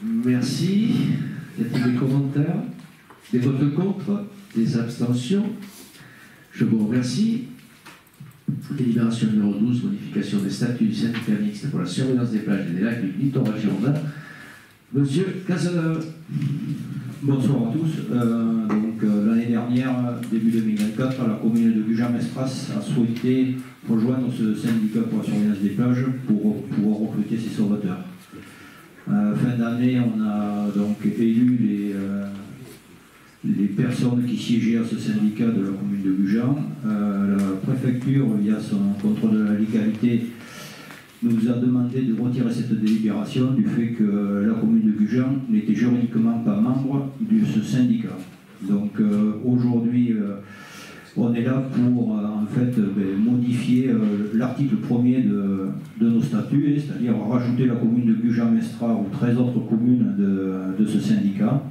Merci. Y a-t-il des commentaires? Des votes contre? Des abstentions? Je vous remercie. Délibération numéro 12, modification des statuts du syndicat mixte pour la surveillance des plages et des lacs du littoral girondin. Monsieur Cazeneuve. Bonsoir à tous. L'année dernière, début 2024, la commune de Gujan-Mestras a souhaité rejoindre ce syndicat pour la surveillance des plages pour pouvoir recruter ses sauveteurs. Fin d'année, on a donc élu les personnes qui siégeaient à ce syndicat de la commune de Gujan. La préfecture, via son contrôle de la légalité, nous a demandé de retirer cette délibération du fait que la commune de Gujan n'était juridiquement pas membre de ce syndicat. Donc aujourd'hui, on est là pour en fait modifier l'article 1er de nos statuts, c'est-à-dire rajouter la commune de Gujan-Mestras aux 13 autres communes de ce syndicat.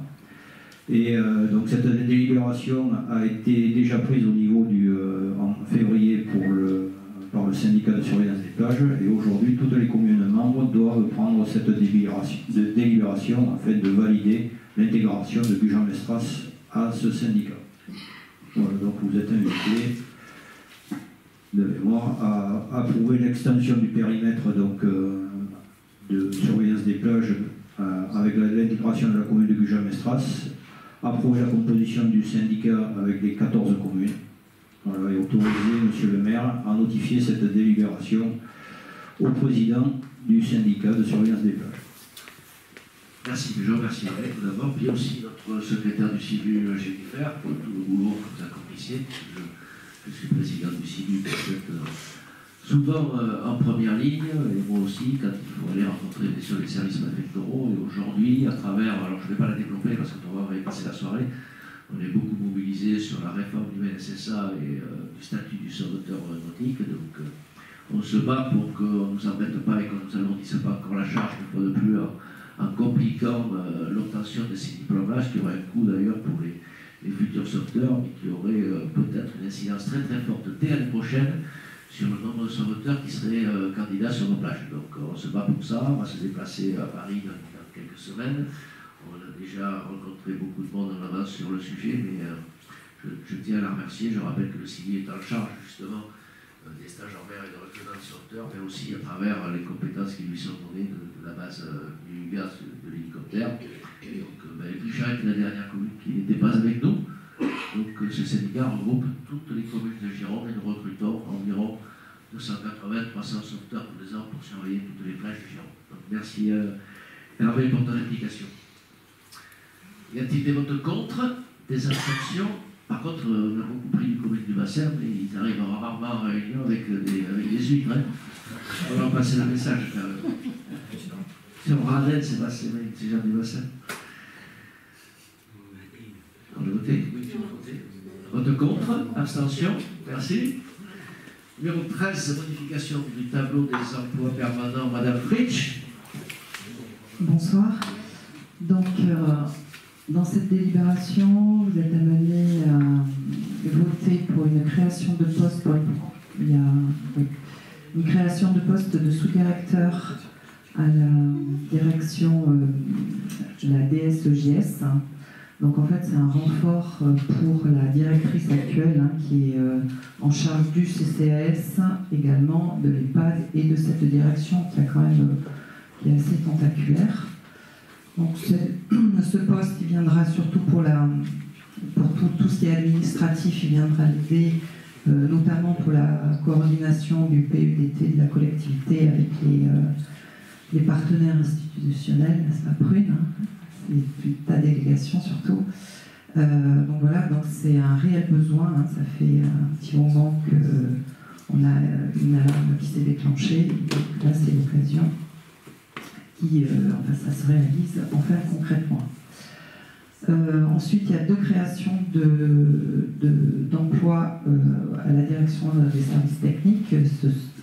Et donc cette délibération a été déjà prise au niveau en février par le syndicat de surveillance des plages, et aujourd'hui toutes les communes membres doivent prendre cette délibération afin de valider l'intégration de Gujan-Mestras à ce syndicat. Voilà, donc vous êtes invités de mémoire à approuver l'extension du périmètre donc, de surveillance des plages avec l'intégration de la commune de Gujan-Mestras, approuver la composition du syndicat avec les 14 communes. Voilà, et autoriser Monsieur le maire à notifier cette délibération au président du syndicat de surveillance des plages. Merci, je remercie tout d'abord, puis aussi notre secrétaire du CIBU, Jennifer, pour tout le boulot que vous accomplissez. Je suis président du CIBU, vous êtes souvent en première ligne, et moi aussi, quand il faut aller rencontrer les services préfectoraux. Et aujourd'hui, à travers, alors je ne vais pas la développer parce qu'on va y passer la soirée, on est beaucoup mobilisé sur la réforme du MNSSA et du statut du sauveteur nautique. Donc on se bat pour qu'on ne nous embête pas et qu'on ne nous alourdisse pas encore la charge, une fois de plus, en compliquant l'obtention de ces diplômes-là, ce qui aurait un coût d'ailleurs pour les futurs sauveteurs, mais qui aurait peut-être une incidence très très forte dès l'année prochaine sur le nombre de sauveteurs qui seraient candidats sur nos plages. Donc on se bat pour ça, on va se déplacer à Paris dans quelques semaines. On a déjà rencontré beaucoup de monde en avance sur le sujet, mais je tiens à la remercier. Je rappelle que le CIVI est en charge justement des stages en mer et de recrutement de sauveteurs, mais aussi à travers les compétences qui lui sont données de la base du gaz de l'hélicoptère. Et donc, Bucharest est la dernière commune qui n'était pas avec nous. Donc ce syndicat regroupe toutes les communes de Gironde et nous recrutons environ 280-300 sauveteurs tous les ans pour surveiller toutes les plages de Gironde. Donc merci Hervé pour ton implication. Y a-t-il des votes contre? Des abstentions? Par contre, on a beaucoup pris du comité du bassin, mais ils arrivent rarement en réunion avec des huîtres. Hein. On va leur passer le message. Si on radette, c'est pas ces gens du bassin. On a voté? Oui, on a voté. Vote contre? Abstention? Merci. Numéro 13, modification du tableau des emplois permanents. Madame Fritsch. Bonsoir. Donc, dans cette délibération, vous êtes amené à voter pour une création de poste. Il y a une création de poste de sous-directeur à la direction de la DSEJS. Donc en fait, c'est un renfort pour la directrice actuelle qui est en charge du CCAS, également de l'EHPAD et de cette direction qui est assez tentaculaire. Donc ce poste il viendra surtout pour tout ce qui est administratif, il viendra l'aider notamment pour la coordination du PUDT de la collectivité avec les partenaires institutionnels, n'est-ce pas, Prune, et ta délégation surtout. Donc voilà, donc c'est un réel besoin, ça fait un petit moment qu'on a une alarme qui s'est déclenchée, donc là c'est l'occasion ça se réalise enfin concrètement. Ensuite, il y a 2 créations d'emplois à la direction des services techniques,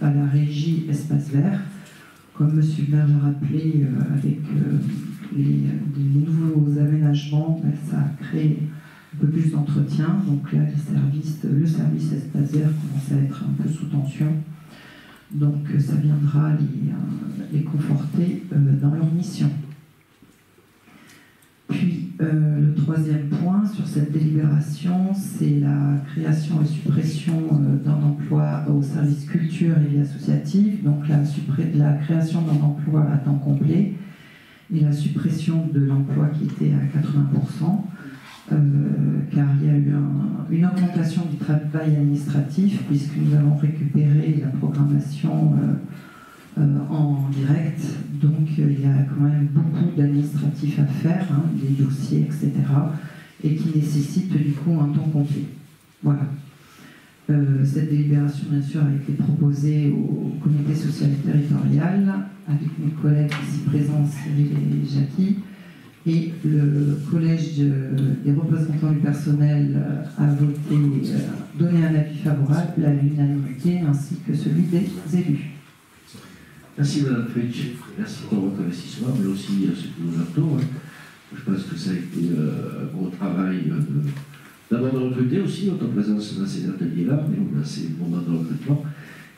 à la régie Espace Vert. Comme M. Berge a rappelé, avec les nouveaux aménagements, ça a créé un peu plus d'entretien. Donc là, le service Espace Vert commence à être un peu sous tension. Donc ça viendra les conforter dans leur mission. Puis le 3e point sur cette délibération, c'est la création et suppression d'un emploi au service culture et vie associative, donc la création d'un emploi à temps complet et la suppression de l'emploi qui était à 80%, car il y a eu une augmentation du travail administratif puisque nous avons récupéré la programmation en direct, donc il y a quand même beaucoup d'administratifs à faire, des dossiers, etc., et qui nécessitent du coup un temps complet. Voilà. Cette délibération, bien sûr, a été proposée au comité social et territorial, avec mes collègues ici présents, Cyril et Jackie, et le collège des représentants du personnel a voté, donné un avis favorable à l'unanimité, ainsi que celui des élus. Merci Mme Fritsch, merci pour votre investissement, mais aussi ce qui nous entoure. Je pense que ça a été un gros travail d'abord de recruter aussi, notre présence dans ces ateliers-là, mais dans ces moments de recrutement,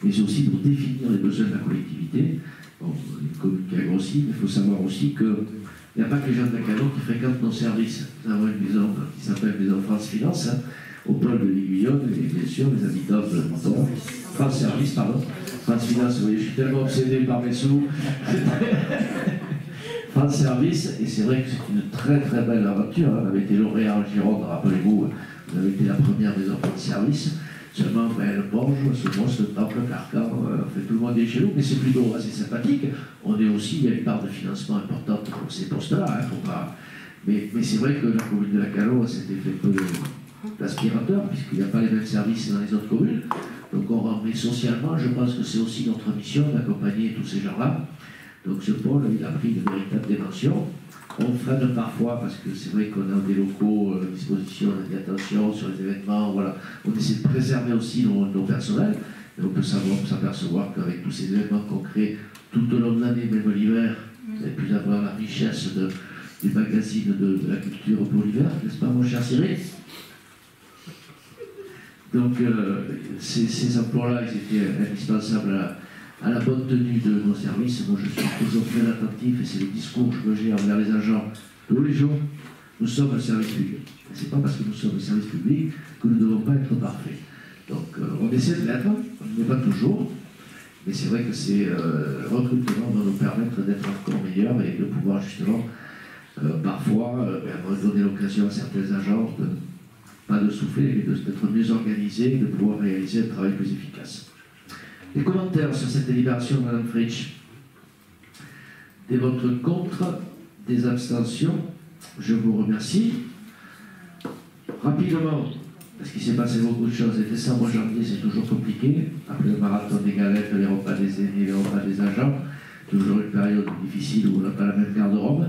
mais aussi pour définir les besoins de la collectivité. Bon, une commune qui a grossi, mais il faut savoir aussi qu'il n'y a pas que les gens de la Canon qui fréquentent nos services. Nous avons une maison qui s'appelle Maison France Finance, au pôle de l'Aiguillonne, et bien sûr les habitants de France Service, pardon. France Finance, vous voyez, je suis tellement obsédé par mes sous. France Service, et c'est vrai que c'est une très très belle aventure. On avait été lauréat en Gironde, rappelez-vous, vous avez été la première maison France Service. Seulement, le Borge, ce monstre, le temple, le carcan, tout le monde est chez nous, mais c'est plutôt assez sympathique. On est aussi, il y a une part de financement importante pour ces postes-là. Mais c'est vrai que la commune de la Calo s'était fait peu d'aspirateurs, puisqu'il n'y a pas les mêmes services dans les autres communes. Donc on remet socialement, je pense que c'est aussi notre mission d'accompagner tous ces gens-là. Donc ce pôle, il a pris de véritables dimensions. On freine parfois, parce que c'est vrai qu'on a des locaux à disposition, on a des attentions sur les événements, voilà. On essaie de préserver aussi nos personnels. Et on peut s'apercevoir qu'avec tous ces événements qu'on crée tout au long de l'année, même l'hiver, vous avez pu avoir la richesse des magazines de la culture pour l'hiver, n'est-ce pas mon cher Cyril? Donc ces emplois-là, ils étaient indispensables à la bonne tenue de nos services. Moi, je suis toujours très attentif, et c'est le discours que j'ai envers les agents tous les jours. Nous sommes un service public. Ce n'est pas parce que nous sommes un service public que nous ne devons pas être parfaits. Donc on essaie de l'être, on n'est pas toujours, mais c'est vrai que ces recrutements vont nous permettre d'être encore meilleurs et de pouvoir justement parfois donner l'occasion à certains agents pas de souffler, mais d'être mieux organisés et de pouvoir réaliser un travail plus efficace. Les commentaires sur cette délibération, Mme Fritsch. Des votes contre, des abstentions. Je vous remercie. Rapidement, parce qu'il s'est passé beaucoup de choses, et décembre, janvier, c'est toujours compliqué. Après le marathon des galettes, les repas des aînés, les repas des agents, toujours une période difficile où on n'a pas la même garde-robe.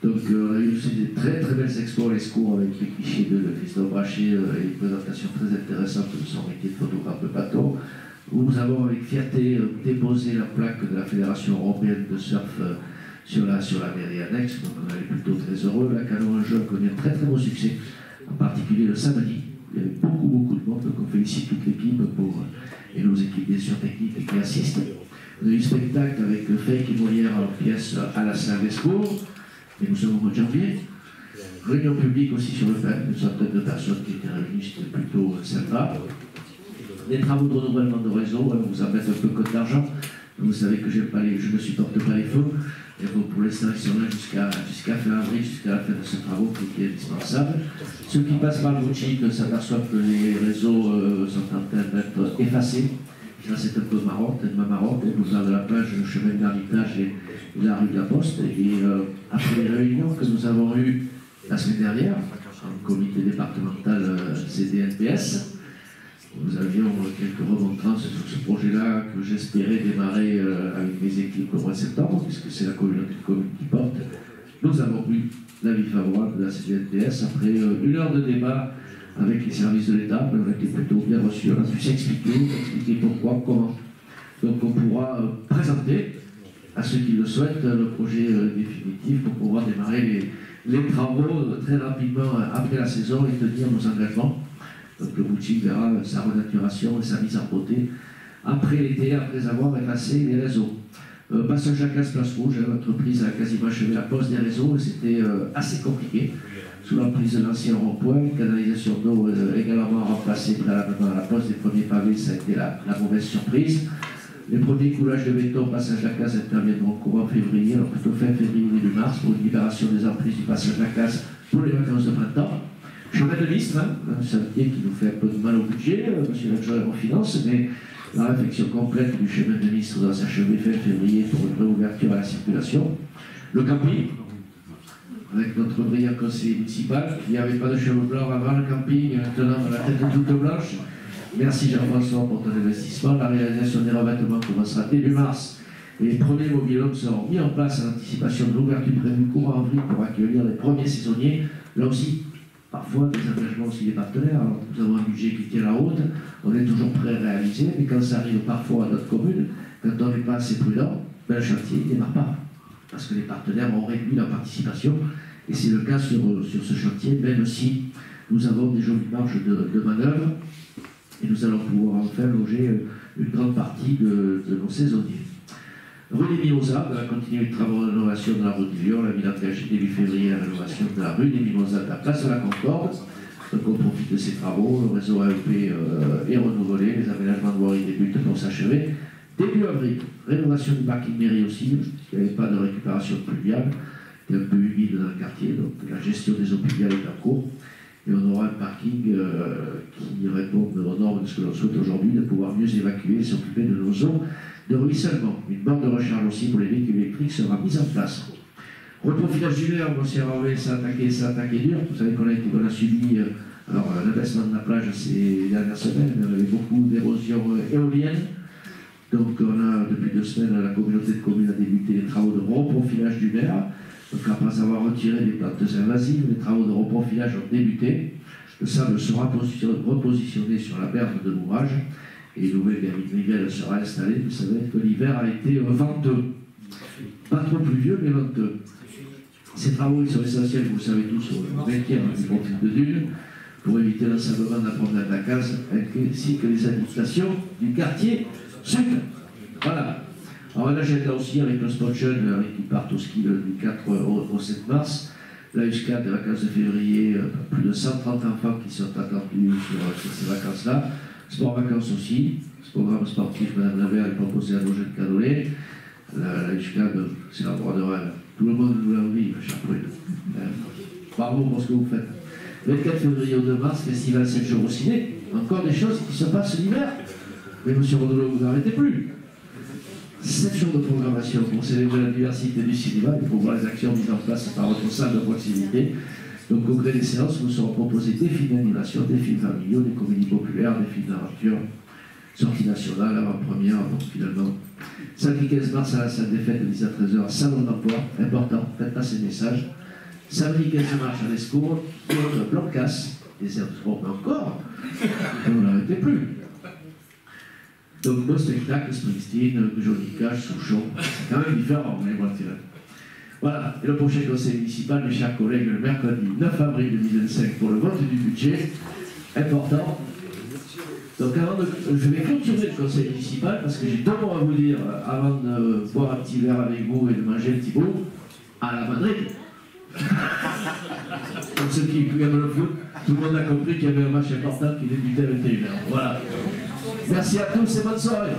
Donc on a eu aussi des très très belles expos, les secours avec les clichés de Christophe Brachet et une présentation très intéressante de son métier de photographe de bateau, où nous avons avec fierté déposé la plaque de la Fédération européenne de surf sur la mairie annexe. Donc on est plutôt très heureux. La Cano en jeu a connu un très très beau succès, en particulier le samedi. Il y avait beaucoup de monde, donc on félicite toute l'équipe et nos équipes bien sûr techniques qui assistent. On a eu un spectacle avec Fake et Molière en pièce à la salle des secours. Et nous sommes au mois de janvier. Réunion publique aussi sur le fait, une centaine de personnes qui étaient réunies, c'était plutôt sympa. Les travaux de renouvellement de réseau, on vous en met un peu côté d'argent. Vous savez que je ne supporte pas les feux. Et pour l'instant, ils sont là jusqu'à fin avril, jusqu'à la fin de ces travaux qui est indispensable. Ceux qui passent par le boutique s'aperçoivent que les réseaux sont en train d'être effacés. Là, c'est un peu marrant, tellement marrant. Le boulevard de la plage, le chemin de l'Hermitage et la rue de la Poste. Et après les réunions que nous avons eues la semaine dernière, en comité départemental CDNPS, nous avions quelques remontrances sur ce projet-là que j'espérais démarrer avec mes équipes au mois de septembre, puisque c'est la communauté de communes qui porte. nous avons eu l'avis favorable de la CDNPS après 1 heure de débat avec les services de l'État. On a été plutôt bien reçus, on a pu expliquer pourquoi, comment. Donc on pourra présenter à ceux qui le souhaitent le projet définitif pour pouvoir démarrer les travaux très rapidement après la saison et tenir nos engagements. Donc le boutique verra sa renaturation et sa mise en beauté après l'été, après avoir effacé les réseaux. Passage Jacques Place Rouge, l'entreprise a quasiment achevé la pose des réseaux et c'était assez compliqué. Sous l'emprise de l'ancien rond-point, canalisation d'eau également remplacée préalablement à la pose des premiers pavés, ça a été la mauvaise surprise. Les premiers coulages de béton passage Lacaze interviendront courant février, alors plutôt fin février ou début mars, pour une libération des emprises du passage Lacaze pour les vacances de printemps. Chemin de Listre, un chantier qui nous fait un peu de mal au budget, monsieur l'adjoint en finance, mais la réflexion complète du chemin de Listre doit s'achever fin février pour une réouverture à la circulation. Le camping, avec notre brillant conseiller municipal, il n'y avait pas de cheveux blancs avant le camping, maintenant la tête toute blanche. Merci Jean-François pour ton investissement. La réalisation des revêtements commencera début mars. Et les premiers mobil-homes seront mis en place à l'anticipation de l'ouverture prévue courant avril pour accueillir les premiers saisonniers. Là aussi, parfois des engagements aussi des partenaires. Alors, nous avons un budget qui tient la route, on est toujours prêt à réaliser, mais quand ça arrive parfois à notre commune, quand on n'est pas assez prudent, ben, le chantier ne démarre pas. Parce que les partenaires ont réduit leur participation. Et c'est le cas sur ce chantier, même si nous avons des jolies marges de manœuvre. Et nous allons pouvoir enfin loger une grande partie de nos saisonniers. Rue des Mimosas, on va continuer les travaux de rénovation de la rue du Lion. La ville a engagé début février la rénovation de la rue des Mimosas de la place de la Concorde. Donc on profite de ces travaux, le réseau AEP est renouvelé, les aménagements de voirie débutent pour s'achever. Début avril, rénovation du parking mairie aussi, il n'y avait pas de récupération pluviale, c'était un peu humide dans le quartier, donc la gestion des eaux pluviales est en cours. Et on aura un parking qui répond aux normes de ce que l'on souhaite aujourd'hui, de pouvoir mieux évacuer et s'occuper de nos eaux de ruissellement. Une borne de recharge aussi pour les véhicules électriques sera mise en place. Reprofilage du verre, monsieur Hervé, ça a attaqué dur. Vous savez qu'on a subi l'abaissement de la plage ces dernières semaines. Il y avait beaucoup d'érosion éolienne. Donc on a, depuis 2 semaines, la communauté de communes a débuté les travaux de reprofilage du verre. Donc après avoir retiré les plantes invasives, les travaux de reprofilage ont débuté. Le sable sera repositionné sur la berge de l'ouvrage et une nouvelle nivelle sera installée. Vous savez que l'hiver a été venteux. Pas trop pluvieux, mais venteux. Ces travaux ils sont essentiels, vous le savez tous, au maintien du profil de dune, pour éviter l'ensablement de la promenade de la case, ainsi que les habitations du quartier sud. Voilà. Alors là, j'étais aussi avec le spot jeune qui partent au ski du 4 au 7 mars. La USCAD des vacances de février, plus de 130 enfants qui sont attendus sur ces vacances-là. Sport vacances aussi. Ce programme sportif, Madame Lavert est proposé à nos jeunes cadolets. La USCAD, c'est l'endroit de rêve. Tout le monde nous l'a envie, cher Prune. Bravo pour ce que vous faites. Le 24 février au 2 mars, festival 7 jours au ciné. Encore des choses qui se passent l'hiver. Mais monsieur Rodolo, vous n'arrêtez plus. 7 jours de programmation pour célébrer la diversité du cinéma et pour voir les actions mises en place par votre salle de proximité. Donc au gré des séances, nous serons proposés des films d'animation, des films familiaux, des comédies populaires, des films d'aventure, sorties nationales, avant-première, donc finalement. Samedi 15 mars à la salle des fêtes de 10 à 13h, salon d'emploi, important, faites passer le message. Samedi 15 mars à l'Escour, Blancas, des airs de sport, mais encore, on n'arrêtait plus. Donc, beau spectacle, Springsteen, Johnny Cash, Souchon, c'est quand même différent, mais voilà. Et le prochain conseil municipal, mes chers collègues, le mercredi 9 avril 2025 pour le vote du budget, important. Donc, je vais clôturer le conseil municipal parce que j'ai 2 mots à vous dire avant de boire un petit verre avec vous et de manger un petit bout à la Madrid. Pour ceux qui aiment le foot, tout le monde a compris qu'il y avait un match important qui débutait à 21h. Voilà. Merci à tous et bonne soirée.